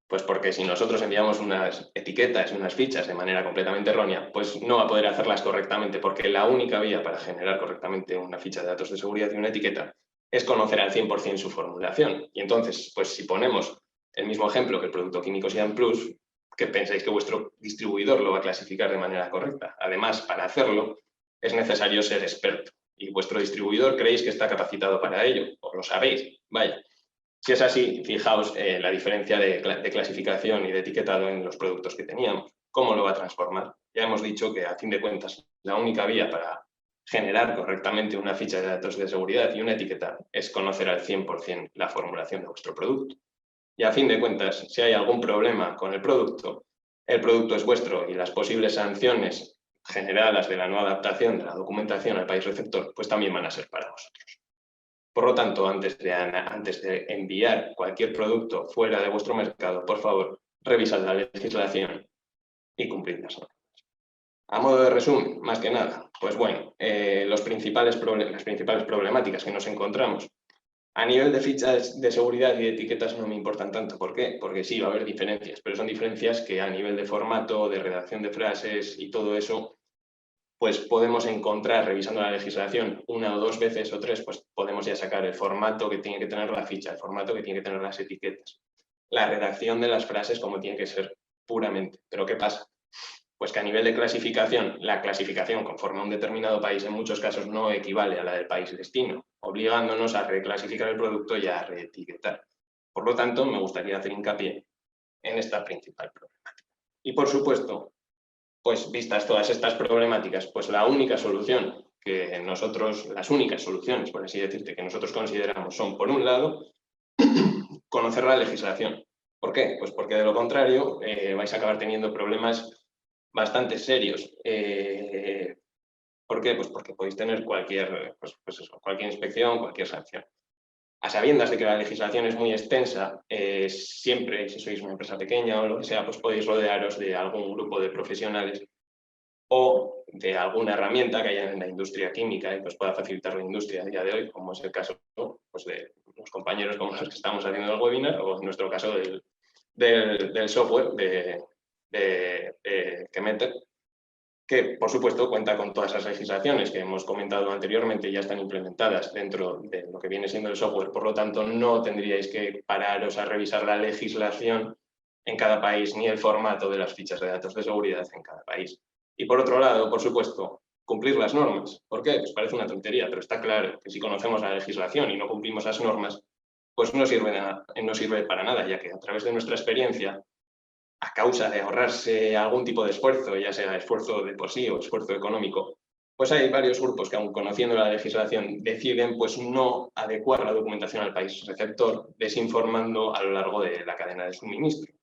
Pues porque si nosotros enviamos unas etiquetas y unas fichas de manera completamente errónea, pues no va a poder hacerlas correctamente, porque la única vía para generar correctamente una ficha de datos de seguridad y una etiqueta es conocer al 100% su formulación. Y entonces, pues si ponemos el mismo ejemplo que el producto químico Siam Plus, que pensáis que vuestro distribuidor lo va a clasificar de manera correcta. Además, para hacerlo es necesario ser experto y vuestro distribuidor creéis que está capacitado para ello, o lo sabéis, vaya. Si es así, fijaos la diferencia de clasificación y de etiquetado en los productos que teníamos. ¿Cómo lo va a transformar? Ya hemos dicho que, a fin de cuentas, la única vía para generar correctamente una ficha de datos de seguridad y una etiqueta es conocer al 100% la formulación de vuestro producto. Y a fin de cuentas, si hay algún problema con el producto es vuestro y las posibles sanciones generadas de la no adaptación de la documentación al país receptor, pues también van a ser para vosotros. Por lo tanto, antes de enviar cualquier producto fuera de vuestro mercado, por favor, revisad la legislación y cumplid las normas. A modo de resumen, más que nada, pues bueno, las principales problemáticas que nos encontramos. A nivel de fichas de seguridad y de etiquetas no me importan tanto. ¿Por qué? Porque sí, va a haber diferencias, pero son diferencias que a nivel de formato, de redacción de frases y todo eso, pues podemos encontrar, revisando la legislación una o dos veces o tres, pues podemos ya sacar el formato que tiene que tener la ficha, el formato que tiene que tener las etiquetas, la redacción de las frases como tiene que ser puramente. ¿Pero qué pasa? Pues que a nivel de clasificación, la clasificación conforme a un determinado país en muchos casos no equivale a la del país destino, obligándonos a reclasificar el producto y a reetiquetar. Por lo tanto, me gustaría hacer hincapié en esta principal problemática. Y por supuesto, pues vistas todas estas problemáticas, pues la única solución que nosotros, las únicas soluciones, por así decirte, que nosotros consideramos son, por un lado, conocer la legislación. ¿Por qué? Pues porque de lo contrario vais a acabar teniendo problemas bastante serios. ¿Por qué? Pues porque podéis tener cualquier inspección, cualquier sanción. A sabiendas de que la legislación es muy extensa, siempre, si sois una empresa pequeña o lo que sea, pues podéis rodearos de algún grupo de profesionales o de alguna herramienta que haya en la industria química y que os pueda facilitar la industria a día de hoy, como es el caso pues, de los compañeros como los que estamos haciendo el webinar, o en nuestro caso del software de Kemeter, que por supuesto cuenta con todas las legislaciones que hemos comentado anteriormente y ya están implementadas dentro de lo que viene siendo el software. Por lo tanto, no tendríais que pararos a revisar la legislación en cada país ni el formato de las fichas de datos de seguridad en cada país. Y por otro lado, por supuesto, cumplir las normas. ¿Por qué? Pues parece una tontería, pero está claro que si conocemos la legislación y no cumplimos las normas, pues no sirve para nada, ya que a través de nuestra experiencia, a causa de ahorrarse algún tipo de esfuerzo, ya sea esfuerzo de por sí o esfuerzo económico, pues hay varios grupos que, aun conociendo la legislación, deciden pues no adecuar la documentación al país receptor, desinformando a lo largo de la cadena de suministro.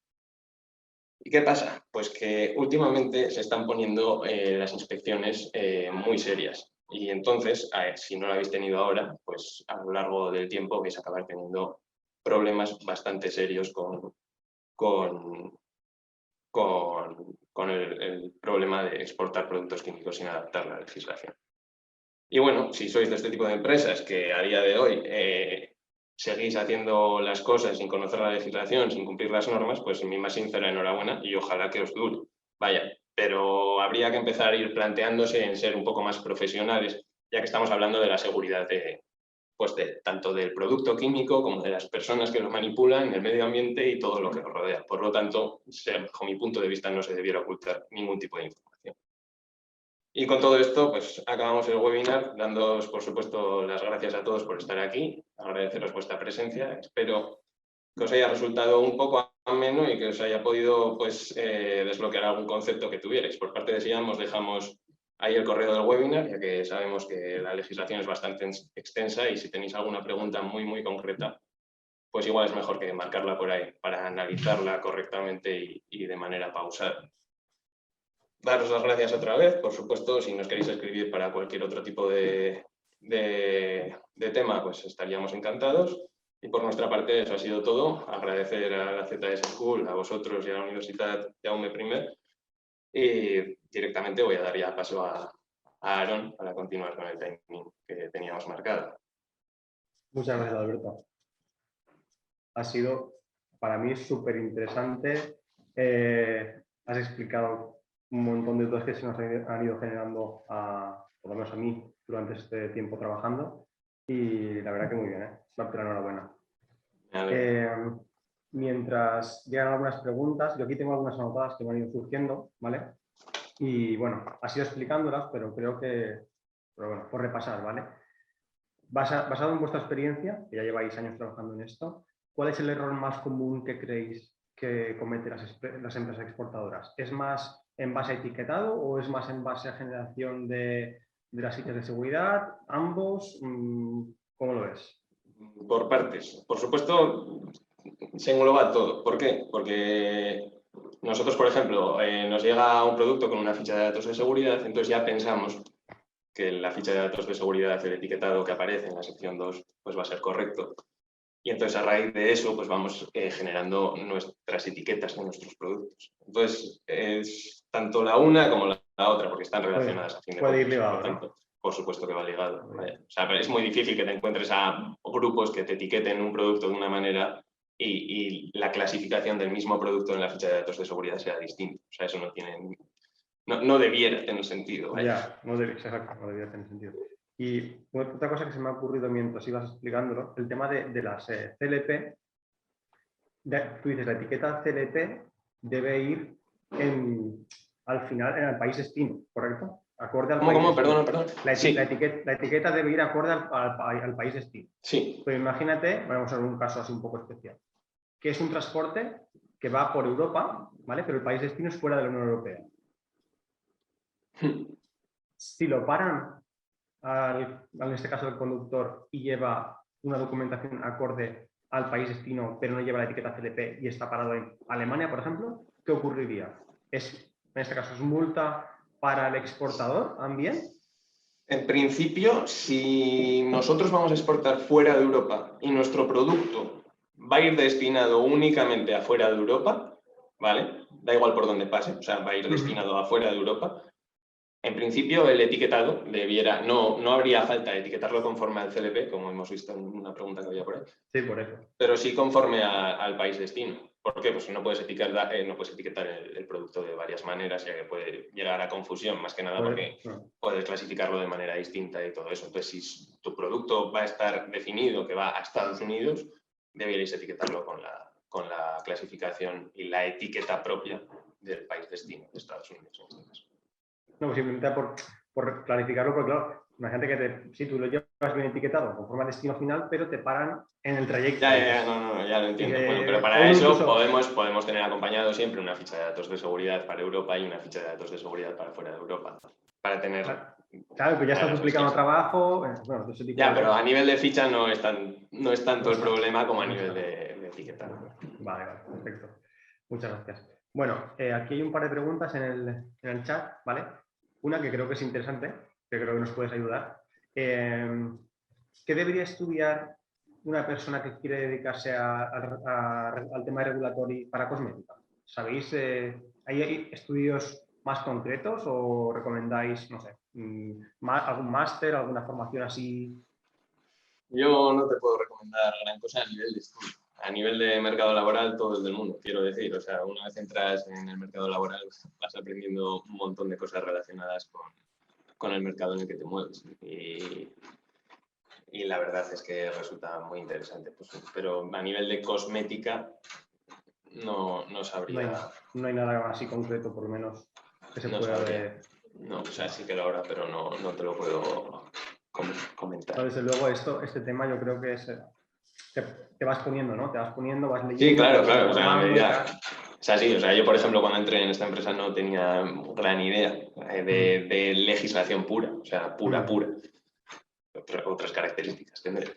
¿Y qué pasa? Pues que últimamente se están poniendo las inspecciones muy serias. Y entonces, si no lo habéis tenido ahora, pues a lo largo del tiempo vais a acabar teniendo problemas bastante serios con el problema de exportar productos químicos sin adaptar la legislación. Y bueno, si sois de este tipo de empresas que a día de hoy seguís haciendo las cosas sin conocer la legislación, sin cumplir las normas, pues mi más sincera enhorabuena y ojalá que os dure. Vaya, pero habría que empezar a ir planteándose en ser un poco más profesionales, ya que estamos hablando de la seguridad tanto del producto químico como de las personas que lo manipulan, el medio ambiente y todo lo que lo rodea. Por lo tanto, bajo mi punto de vista, no se debiera ocultar ningún tipo de información. Y con todo esto, pues acabamos el webinar, dándoos, por supuesto, las gracias a todos por estar aquí, agradeceros vuestra presencia. Espero que os haya resultado un poco ameno y que os haya podido pues, desbloquear algún concepto que tuvierais. Por parte de SIAM os dejamos ahí el correo del webinar, ya que sabemos que la legislación es bastante extensa y si tenéis alguna pregunta muy concreta, pues igual es mejor que marcarla por ahí para analizarla correctamente y de manera pausada. Daros las gracias otra vez, por supuesto, si nos queréis escribir para cualquier otro tipo de tema, pues estaríamos encantados. Y por nuestra parte eso ha sido todo. Agradecer a la ZS School, a vosotros y a la Universidad Jaume I. Y directamente voy a dar ya paso a Aaron para continuar con el timing que teníamos marcado. Muchas gracias, Alberto. Ha sido para mí súper interesante. Has explicado un montón de dudas que se nos han ido generando, por lo menos a mí, durante este tiempo trabajando. Y la verdad que muy bien, ¿eh? Darte la enhorabuena. Mientras llegan algunas preguntas, yo aquí tengo algunas anotadas que me han ido surgiendo, ¿vale? Y bueno, has ido explicándolas, pero creo que, bueno, por repasar, ¿vale? Basado en vuestra experiencia, que ya lleváis años trabajando en esto, ¿cuál es el error más común que creéis que cometen las empresas exportadoras? ¿Es más en base a etiquetado o es más en base a generación de las fichas de seguridad? ¿Ambos? ¿Cómo lo ves? Por partes. Por supuesto, se engloba todo. ¿Por qué? Porque nosotros, por ejemplo, nos llega un producto con una ficha de datos de seguridad, entonces ya pensamos que la ficha de datos de seguridad, el etiquetado que aparece en la sección 2, pues va a ser correcto. Y entonces a raíz de eso, pues vamos generando nuestras etiquetas de nuestros productos. Entonces, es tanto la una como la otra, porque están relacionadas a fin de Puede ir cuentas. ligado, Por tanto, ¿no? por supuesto que va ligado. Vaya. O sea, es muy difícil que te encuentres a grupos que te etiqueten un producto de una manera y la clasificación del mismo producto en la ficha de datos de seguridad sea distinta. O sea, eso no debiera tener sentido. Vaya. Ya, no debería tener sentido. Y otra cosa que se me ha ocurrido mientras ibas explicándolo, el tema de las CLP. Tú dices, la etiqueta CLP debe ir al final en el país destino, ¿correcto? Acorde al país ¿Cómo? destino. Perdón. Sí. La etiqueta debe ir acorde al país destino. Sí. Pero imagínate, vamos a ver un caso así un poco especial, que es un transporte que va por Europa, ¿vale? Pero el país destino es fuera de la Unión Europea. Si lo paran, en este caso el conductor, y lleva una documentación acorde al país destino, pero no lleva la etiqueta CLP y está parado en Alemania, por ejemplo, ¿qué ocurriría? En este caso, ¿es multa para el exportador también? En principio, si nosotros vamos a exportar fuera de Europa y nuestro producto va a ir destinado únicamente afuera de Europa, ¿vale? Da igual por dónde pase, o sea, va a ir destinado afuera de Europa. En principio, el etiquetado no habría falta de etiquetarlo conforme al CLP, como hemos visto en una pregunta que había por ahí. Sí, por eso. Pero sí conforme al país destino. ¿Por qué? Pues no puedes etiquetar el producto de varias maneras, ya que puede llegar a confusión, más que nada porque puedes clasificarlo de manera distinta y todo eso. Entonces, si tu producto va a estar definido que va a Estados Unidos, deberíais etiquetarlo con la clasificación y la etiqueta propia del país destino, de Estados Unidos en este caso. No, simplemente por clarificarlo, porque claro, imagínate que si tú lo llevas bien etiquetado conforme al destino final, pero te paran en el trayecto. Ya lo entiendo. Bueno, pero para eso podemos tener acompañado siempre una ficha de datos de seguridad para Europa y una ficha de datos de seguridad para fuera de Europa. Para tener... Claro, pues ya está duplicando trabajo. Bueno, ya, pero a nivel de ficha no es tanto el problema como a nivel de etiqueta. Vale, perfecto. Muchas gracias. Bueno, aquí hay un par de preguntas en el chat, ¿vale? Una que creo que es interesante, que creo que nos puedes ayudar. ¿Qué debería estudiar una persona que quiere dedicarse al tema regulatorio para cosmética? ¿Sabéis? ¿Hay estudios más concretos o recomendáis, no sé, algún máster, alguna formación así? Yo no te puedo recomendar gran cosa a nivel de estudio. A nivel de mercado laboral, todo es del mundo, quiero decir. O sea, una vez entras en el mercado laboral, vas aprendiendo un montón de cosas relacionadas con el mercado en el que te mueves. Y la verdad es que resulta muy interesante. Pues, pero a nivel de cosmética, no sabría. No hay nada así concreto, por lo menos, que se pueda ver. No, o sea, sí que lo habrá, pero no te lo puedo comentar. Desde luego, este tema yo creo que es. Te vas poniendo, ¿no? Te vas poniendo, vas leyendo. Sí, claro. O sea, a medida. O sea, sí, o sea, yo, por ejemplo, cuando entré en esta empresa no tenía gran idea de legislación pura, o sea, pura. Otras características tendré,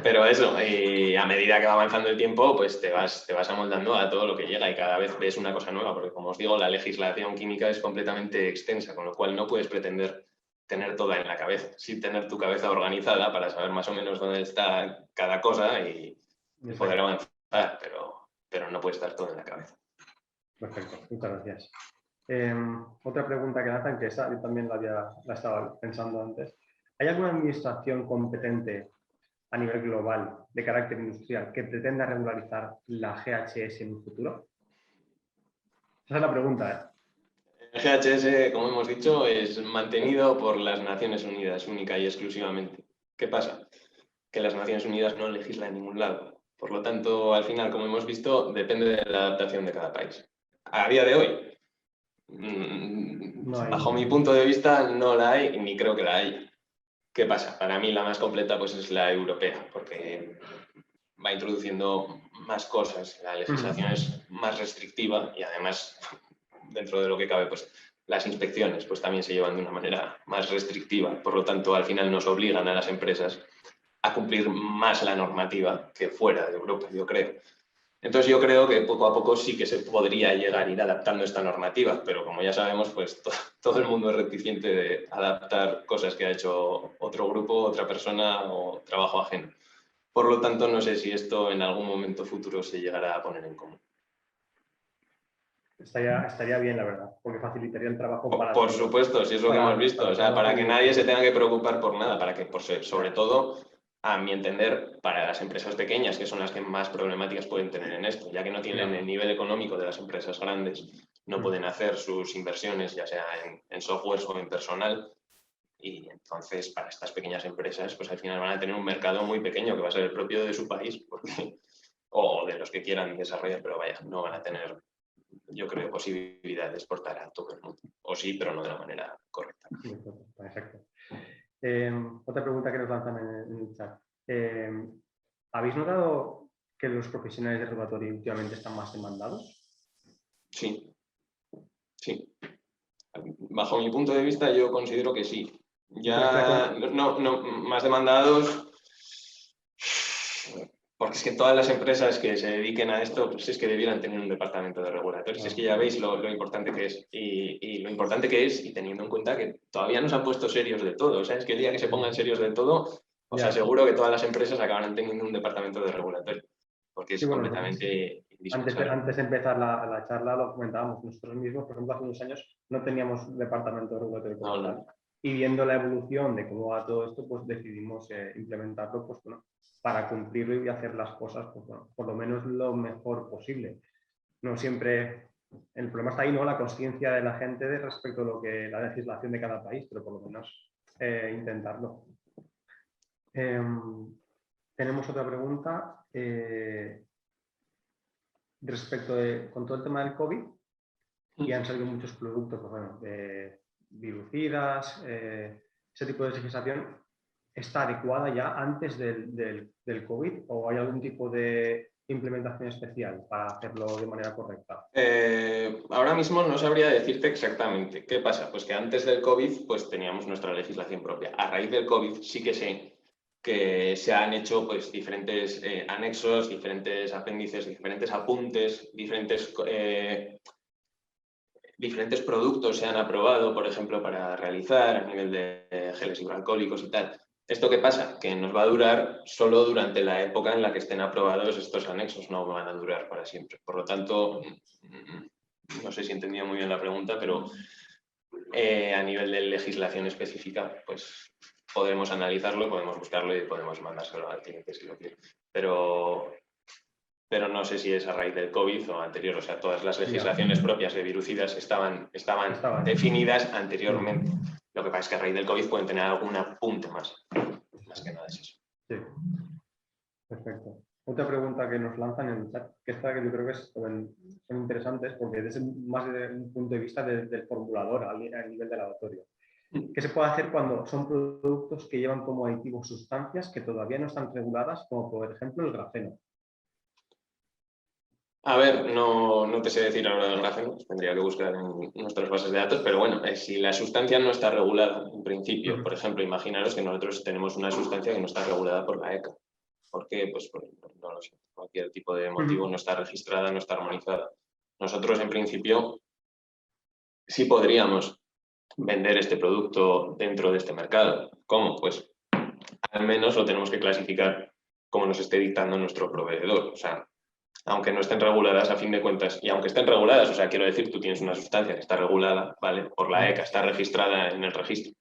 pero eso, y a medida que va avanzando el tiempo, pues te vas amoldando a todo lo que llega y cada vez ves una cosa nueva, porque como os digo, la legislación química es completamente extensa, con lo cual no puedes pretender tener toda en la cabeza, sí tener tu cabeza organizada para saber más o menos dónde está cada cosa y poder avanzar, pero no puede estar todo en la cabeza. Perfecto, muchas gracias. Otra pregunta que lanzan, que esa yo también la estaba pensando antes. ¿Hay alguna administración competente a nivel global de carácter industrial que pretenda regularizar la GHS en un futuro? Esa es la pregunta, El GHS, como hemos dicho, es mantenido por las Naciones Unidas única y exclusivamente. ¿Qué pasa? Que las Naciones Unidas no legislan en ningún lado. Por lo tanto, al final, como hemos visto, depende de la adaptación de cada país. A día de hoy, bajo mi punto de vista, no la hay ni creo que la haya. ¿Qué pasa? Para mí la más completa pues, es la europea, porque va introduciendo más cosas, la legislación es más restrictiva y además, dentro de lo que cabe, pues las inspecciones pues también se llevan de una manera más restrictiva, por lo tanto al final nos obligan a las empresas a cumplir más la normativa que fuera de Europa, yo creo. Entonces yo creo que poco a poco sí que se podría llegar a ir adaptando esta normativa, pero como ya sabemos, pues todo el mundo es reticente de adaptar cosas que ha hecho otro grupo, otra persona o trabajo ajeno. Por lo tanto, no sé si esto en algún momento futuro se llegará a poner en común. Estaría bien, la verdad, porque facilitaría el trabajo para Por todos. supuesto, si es lo que hemos visto, o sea, para que nadie se tenga que preocupar por nada, para que, sobre todo, a mi entender, para las empresas pequeñas, que son las que más problemáticas pueden tener en esto, ya que no tienen el nivel económico de las empresas grandes, no pueden hacer sus inversiones, ya sea en software o en personal, y entonces para estas pequeñas empresas, pues al final van a tener un mercado muy pequeño, que va a ser el propio de su país, o de los que quieran desarrollar, pero vaya, no van a tener, yo creo, posibilidad de exportar a todo el mundo. O sí, pero no de la manera correcta. Exacto. Otra pregunta que nos lanzan en el chat. ¿Habéis notado que los profesionales de regulatorio últimamente están más demandados? Sí. Sí. Bajo mi punto de vista, yo considero que sí. Ya no más demandados, porque es que todas las empresas que se dediquen a esto, pues es que debieran tener un departamento de regulatorio. Es que ya veis lo importante que es y lo importante que es, y teniendo en cuenta que todavía no se han puesto serios de todo. O sea, es que el día que se pongan serios de todo, os aseguro que todas las empresas acabarán teniendo un departamento de regulatorio, porque es completamente indispensable. Antes de empezar la charla lo comentábamos nosotros mismos, por ejemplo, hace unos años no teníamos departamento de regulatorio como tal. Y viendo la evolución de cómo va todo esto, pues decidimos implementarlo, pues bueno, para cumplirlo y hacer las cosas, pues bueno, por lo menos lo mejor posible. No siempre, el problema está ahí, ¿no? La conciencia de la gente respecto a lo que la legislación de cada país, pero por lo menos intentarlo. Tenemos otra pregunta respecto con todo el tema del COVID, y han salido muchos productos, pues bueno, virucidas, ese tipo de legislación. ¿Está adecuada ya antes del COVID o hay algún tipo de implementación especial para hacerlo de manera correcta? Ahora mismo no sabría decirte exactamente. ¿Qué pasa? Pues que antes del COVID pues teníamos nuestra legislación propia. A raíz del COVID sí que sé que se han hecho pues diferentes anexos, diferentes apéndices, diferentes apuntes, diferentes productos se han aprobado, por ejemplo, para realizar a nivel de geles hidroalcohólicos y tal. ¿Esto qué pasa? Que nos va a durar solo durante la época en la que estén aprobados estos anexos, no van a durar para siempre. Por lo tanto, no sé si entendía muy bien la pregunta, pero a nivel de legislación específica, pues podemos analizarlo, podemos buscarlo y podemos mandárselo al cliente si lo quiere. Pero no sé si es a raíz del COVID o anterior. O sea, todas las legislaciones propias de virucidas estaban definidas anteriormente. Lo que pasa es que a raíz del COVID pueden tener algún apunte más. Más que nada es eso. Sí. Perfecto. Otra pregunta que nos lanzan en el chat, que esta que yo creo que son interesantes porque es más desde un punto de vista del formulador a nivel de laboratorio. ¿Qué se puede hacer cuando son productos que llevan como aditivos sustancias que todavía no están reguladas, como por ejemplo el grafeno? A ver, no te sé decir ahora del grafeno, tendría que buscar en nuestras bases de datos, pero bueno, si la sustancia no está regulada en principio, por ejemplo, imaginaros que nosotros tenemos una sustancia que no está regulada por la ECA. ¿Por qué? Pues no lo sé, cualquier tipo de motivo no está registrada, no está armonizada. Nosotros en principio sí podríamos vender este producto dentro de este mercado. ¿Cómo? Pues al menos lo tenemos que clasificar como nos esté dictando nuestro proveedor. O sea, aunque no estén reguladas a fin de cuentas, y aunque estén reguladas, o sea, quiero decir, tú tienes una sustancia que está regulada, ¿vale? Por la ECA, está registrada en el registro,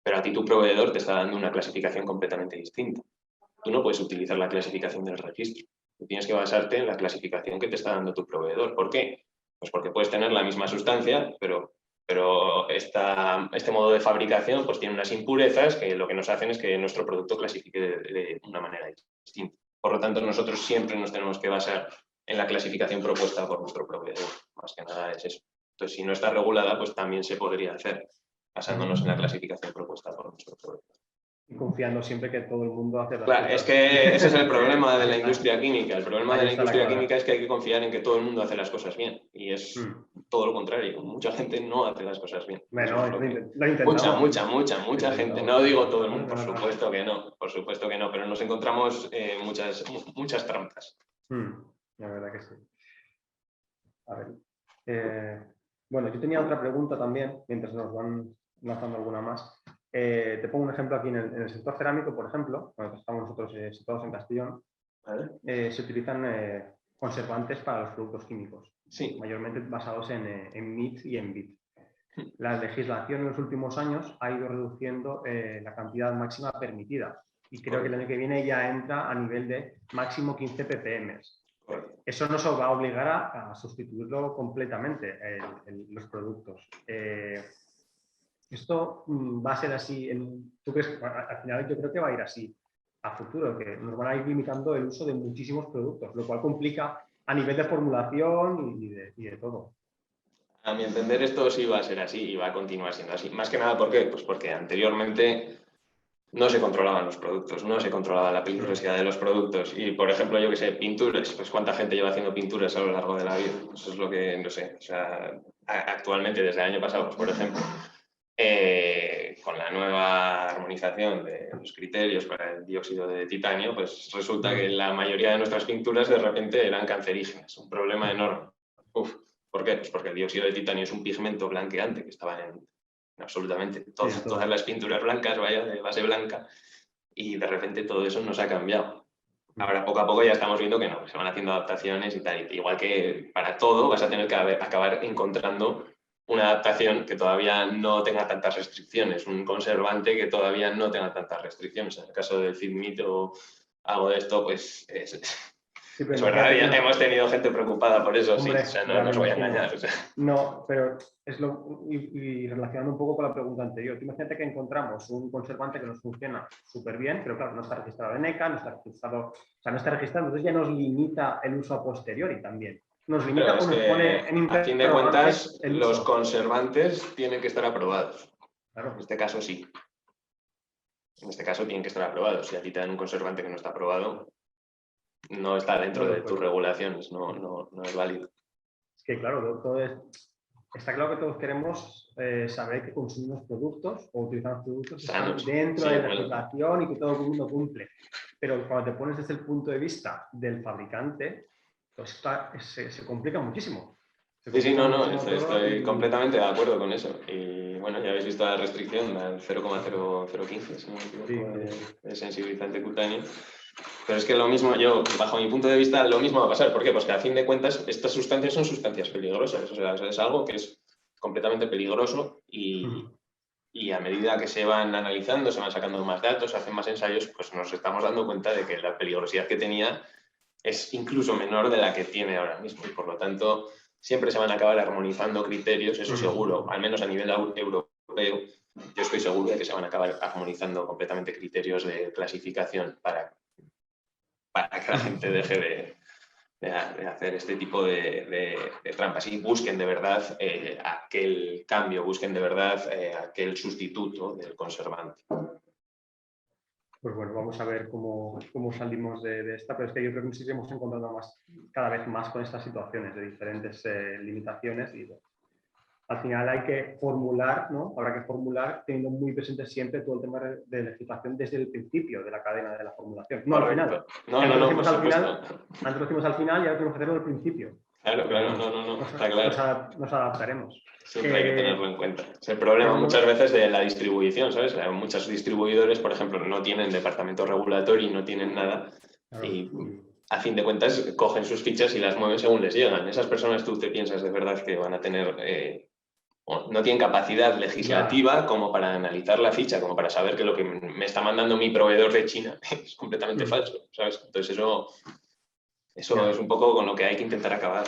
pero a ti tu proveedor te está dando una clasificación completamente distinta. Tú no puedes utilizar la clasificación del registro. Tú tienes que basarte en la clasificación que te está dando tu proveedor. ¿Por qué? Pues porque puedes tener la misma sustancia, pero este modo de fabricación pues tiene unas impurezas que lo que nos hacen es que nuestro producto clasifique de una manera distinta. Por lo tanto, nosotros siempre nos tenemos que basar en la clasificación propuesta por nuestro proveedor. Más que nada es eso. Entonces, si no está regulada, pues también se podría hacer basándonos en la clasificación propuesta por nuestro proveedor. Y confiando siempre que todo el mundo hace las Claro, cosas. es que ese es el problema de la industria química. El problema de la está la industria clave. química es que hay que confiar en que todo el mundo hace las cosas bien. Y es todo lo contrario. Mucha gente no hace las cosas bien. Bueno, Eso es lo lo intentamos. mucha gente. No digo todo el mundo, por supuesto que no. Por supuesto que no, pero nos encontramos muchas trampas. La verdad que sí. A ver. Bueno, yo tenía otra pregunta también, mientras nos van lanzando alguna más. Te pongo un ejemplo aquí en el sector cerámico, por ejemplo, cuando estamos nosotros situados en Castellón, ¿Vale? se utilizan conservantes para los productos químicos, sí. mayormente basados en MIT y en BIT. La legislación en los últimos años ha ido reduciendo la cantidad máxima permitida y creo que el año que viene ya entra a nivel de máximo 15 ppm. Eso nos va a obligar a sustituirlo completamente, los productos. Esto va a ser así, ¿tú crees? Al final yo creo que va a ir así a futuro, que nos van a ir limitando el uso de muchísimos productos, lo cual complica a nivel de formulación y de todo. A mi entender esto sí va a ser así y va a continuar siendo así. Más que nada, ¿por qué? Pues porque anteriormente no se controlaban los productos, no se controlaba la peligrosidad de los productos. Y, por ejemplo, yo que sé, pinturas, pues cuánta gente lleva haciendo pinturas a lo largo de la vida. Eso es lo que, no sé, o sea, actualmente, desde el año pasado, pues, por ejemplo, con la nueva armonización de los criterios para el dióxido de titanio, pues resulta que la mayoría de nuestras pinturas de repente eran cancerígenas, un problema enorme. ¿Por qué? Pues porque el dióxido de titanio es un pigmento blanqueante que estaba en absolutamente todas las pinturas blancas, vaya, de base blanca, y de repente todo eso nos ha cambiado. Ahora, poco a poco ya estamos viendo que no, se van haciendo adaptaciones y tal. Igual que para todo vas a tener que acabar encontrando una adaptación que todavía no tenga tantas restricciones, un conservante que todavía no tenga tantas restricciones. En el caso del FIDMIT o algo de esto, pues es verdad, ya hemos tenido gente preocupada por eso, hombre, sí, o sea, no os voy a engañar. O sea. No, pero y relacionando un poco con la pregunta anterior, imagínate que encontramos un conservante que nos funciona súper bien, pero claro, no está registrado en ECA, no está registrado, entonces ya nos limita el uso a posteriori también. Nos limita o nos pone en a fin de cuentas, los conservantes tienen que estar aprobados. Claro. En este caso sí. En este caso tienen que estar aprobados. Si a ti te dan un conservante que no está aprobado, no está dentro de tus regulaciones, no es válido. Es que claro, está claro que todos queremos saber que consumimos productos o utilizamos productos que están dentro de la legislación y que todo el mundo cumple. Pero cuando te pones desde el punto de vista del fabricante, pues se complica muchísimo. Estoy completamente de acuerdo con eso. Y bueno, ya habéis visto la restricción al 0,015, si no me equivoco, de sensibilizante cutáneo. Pero es que lo mismo, yo, bajo mi punto de vista, lo mismo va a pasar. ¿Por qué? Pues que a fin de cuentas estas sustancias son sustancias peligrosas. O sea, es algo que es completamente peligroso y a medida que se van analizando, se van sacando más datos, se hacen más ensayos, pues nos estamos dando cuenta de que la peligrosidad que tenía es incluso menor de la que tiene ahora mismo. Y por lo tanto, siempre se van a acabar armonizando criterios, eso seguro, al menos a nivel europeo. Yo estoy seguro de que se van a acabar armonizando completamente criterios de clasificación para que la gente deje de hacer este tipo de trampas y busquen de verdad aquel cambio, busquen de verdad aquel sustituto del conservante. Pues bueno, vamos a ver cómo salimos de esta, pero es que yo creo que nos iremos encontrando cada vez más con estas situaciones de diferentes limitaciones y al final hay que formular, ¿no? Habrá que formular teniendo muy presente siempre todo el tema de legislación desde el principio de la cadena de la formulación, no al final. Antes lo hicimos al final y ahora tenemos que hacerlo al principio. Claro, no, está claro. Nos adaptaremos. Siempre hay que tenerlo en cuenta. Es el problema muchas veces de la distribución, ¿sabes? Muchos distribuidores, por ejemplo, no tienen departamento regulatorio y no tienen nada. Claro. Y a fin de cuentas cogen sus fichas y las mueven según les llegan. Esas personas, ¿tú te piensas de verdad que van a tener... no tienen capacidad legislativa como para analizar la ficha, como para saber que lo que me está mandando mi proveedor de China es completamente falso, ¿sabes? Entonces eso es un poco con lo que hay que intentar acabar.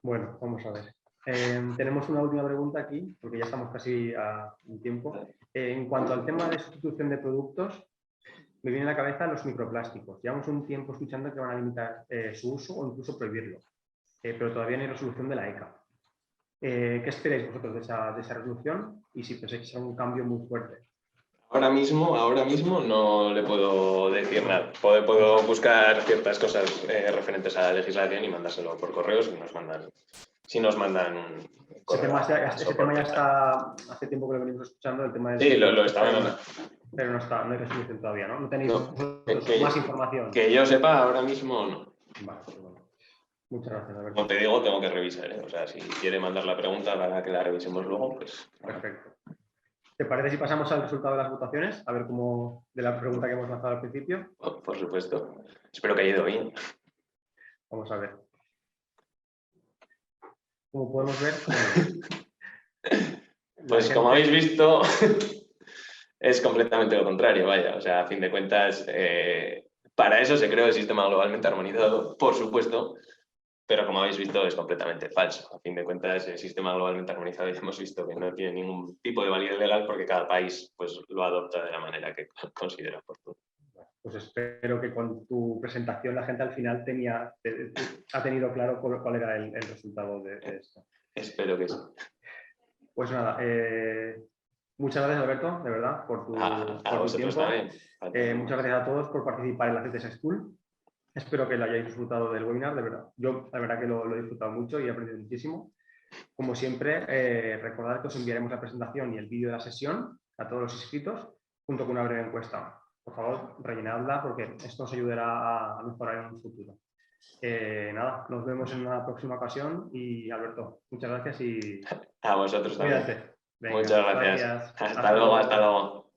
Bueno, vamos a ver. Tenemos una última pregunta aquí, porque ya estamos casi a un tiempo. En cuanto al tema de sustitución de productos, me viene a la cabeza los microplásticos. Llevamos un tiempo escuchando que van a limitar su uso o incluso prohibirlo, pero todavía no hay resolución de la ECA. ¿Qué esperáis vosotros de esa resolución? Y si pensáis que será un cambio muy fuerte. Ahora mismo no le puedo decir nada. Puedo buscar ciertas cosas referentes a la legislación y mandárselo por correo si nos mandan un correo. Ese tema ya está, hace tiempo que lo venimos escuchando, el tema del... Sí, lo estaba... Pero no hay resolución todavía, ¿no? No tenéis más información. Que yo sepa, ahora mismo no. Vale, pues bueno. Muchas gracias, Alberto. Como te digo, tengo que revisar, ¿eh? O sea, si quiere mandar la pregunta para que la revisemos luego, pues... Perfecto. ¿Te parece si pasamos al resultado de las votaciones? A ver cómo, de la pregunta que hemos lanzado al principio. Por supuesto. Espero que haya ido bien. Vamos a ver. Como podemos ver... Pues como habéis visto, es completamente lo contrario, vaya. O sea, a fin de cuentas, para eso se creó el sistema globalmente armonizado, por supuesto, pero como habéis visto es completamente falso. A fin de cuentas, el sistema globalmente armonizado ya hemos visto que no tiene ningún tipo de validez legal porque cada país pues, lo adopta de la manera que considera oportuno. Pues espero que con tu presentación la gente al final ha tenido claro cuál era el resultado de esto. Espero que sí. Pues nada, muchas gracias, Alberto, de verdad, por tu tiempo. Muchas gracias a todos por participar en la CTS School. Espero que lo hayáis disfrutado del webinar, de verdad. Yo, la verdad, que lo he disfrutado mucho y he aprendido muchísimo. Como siempre, recordad que os enviaremos la presentación y el vídeo de la sesión a todos los inscritos, junto con una breve encuesta. Por favor, rellenadla porque esto os ayudará a mejorar en un futuro. Nada, nos vemos en una próxima ocasión y Alberto, muchas gracias y a vosotros también. cuídate. Venga, muchas gracias. Hasta luego. Hasta luego.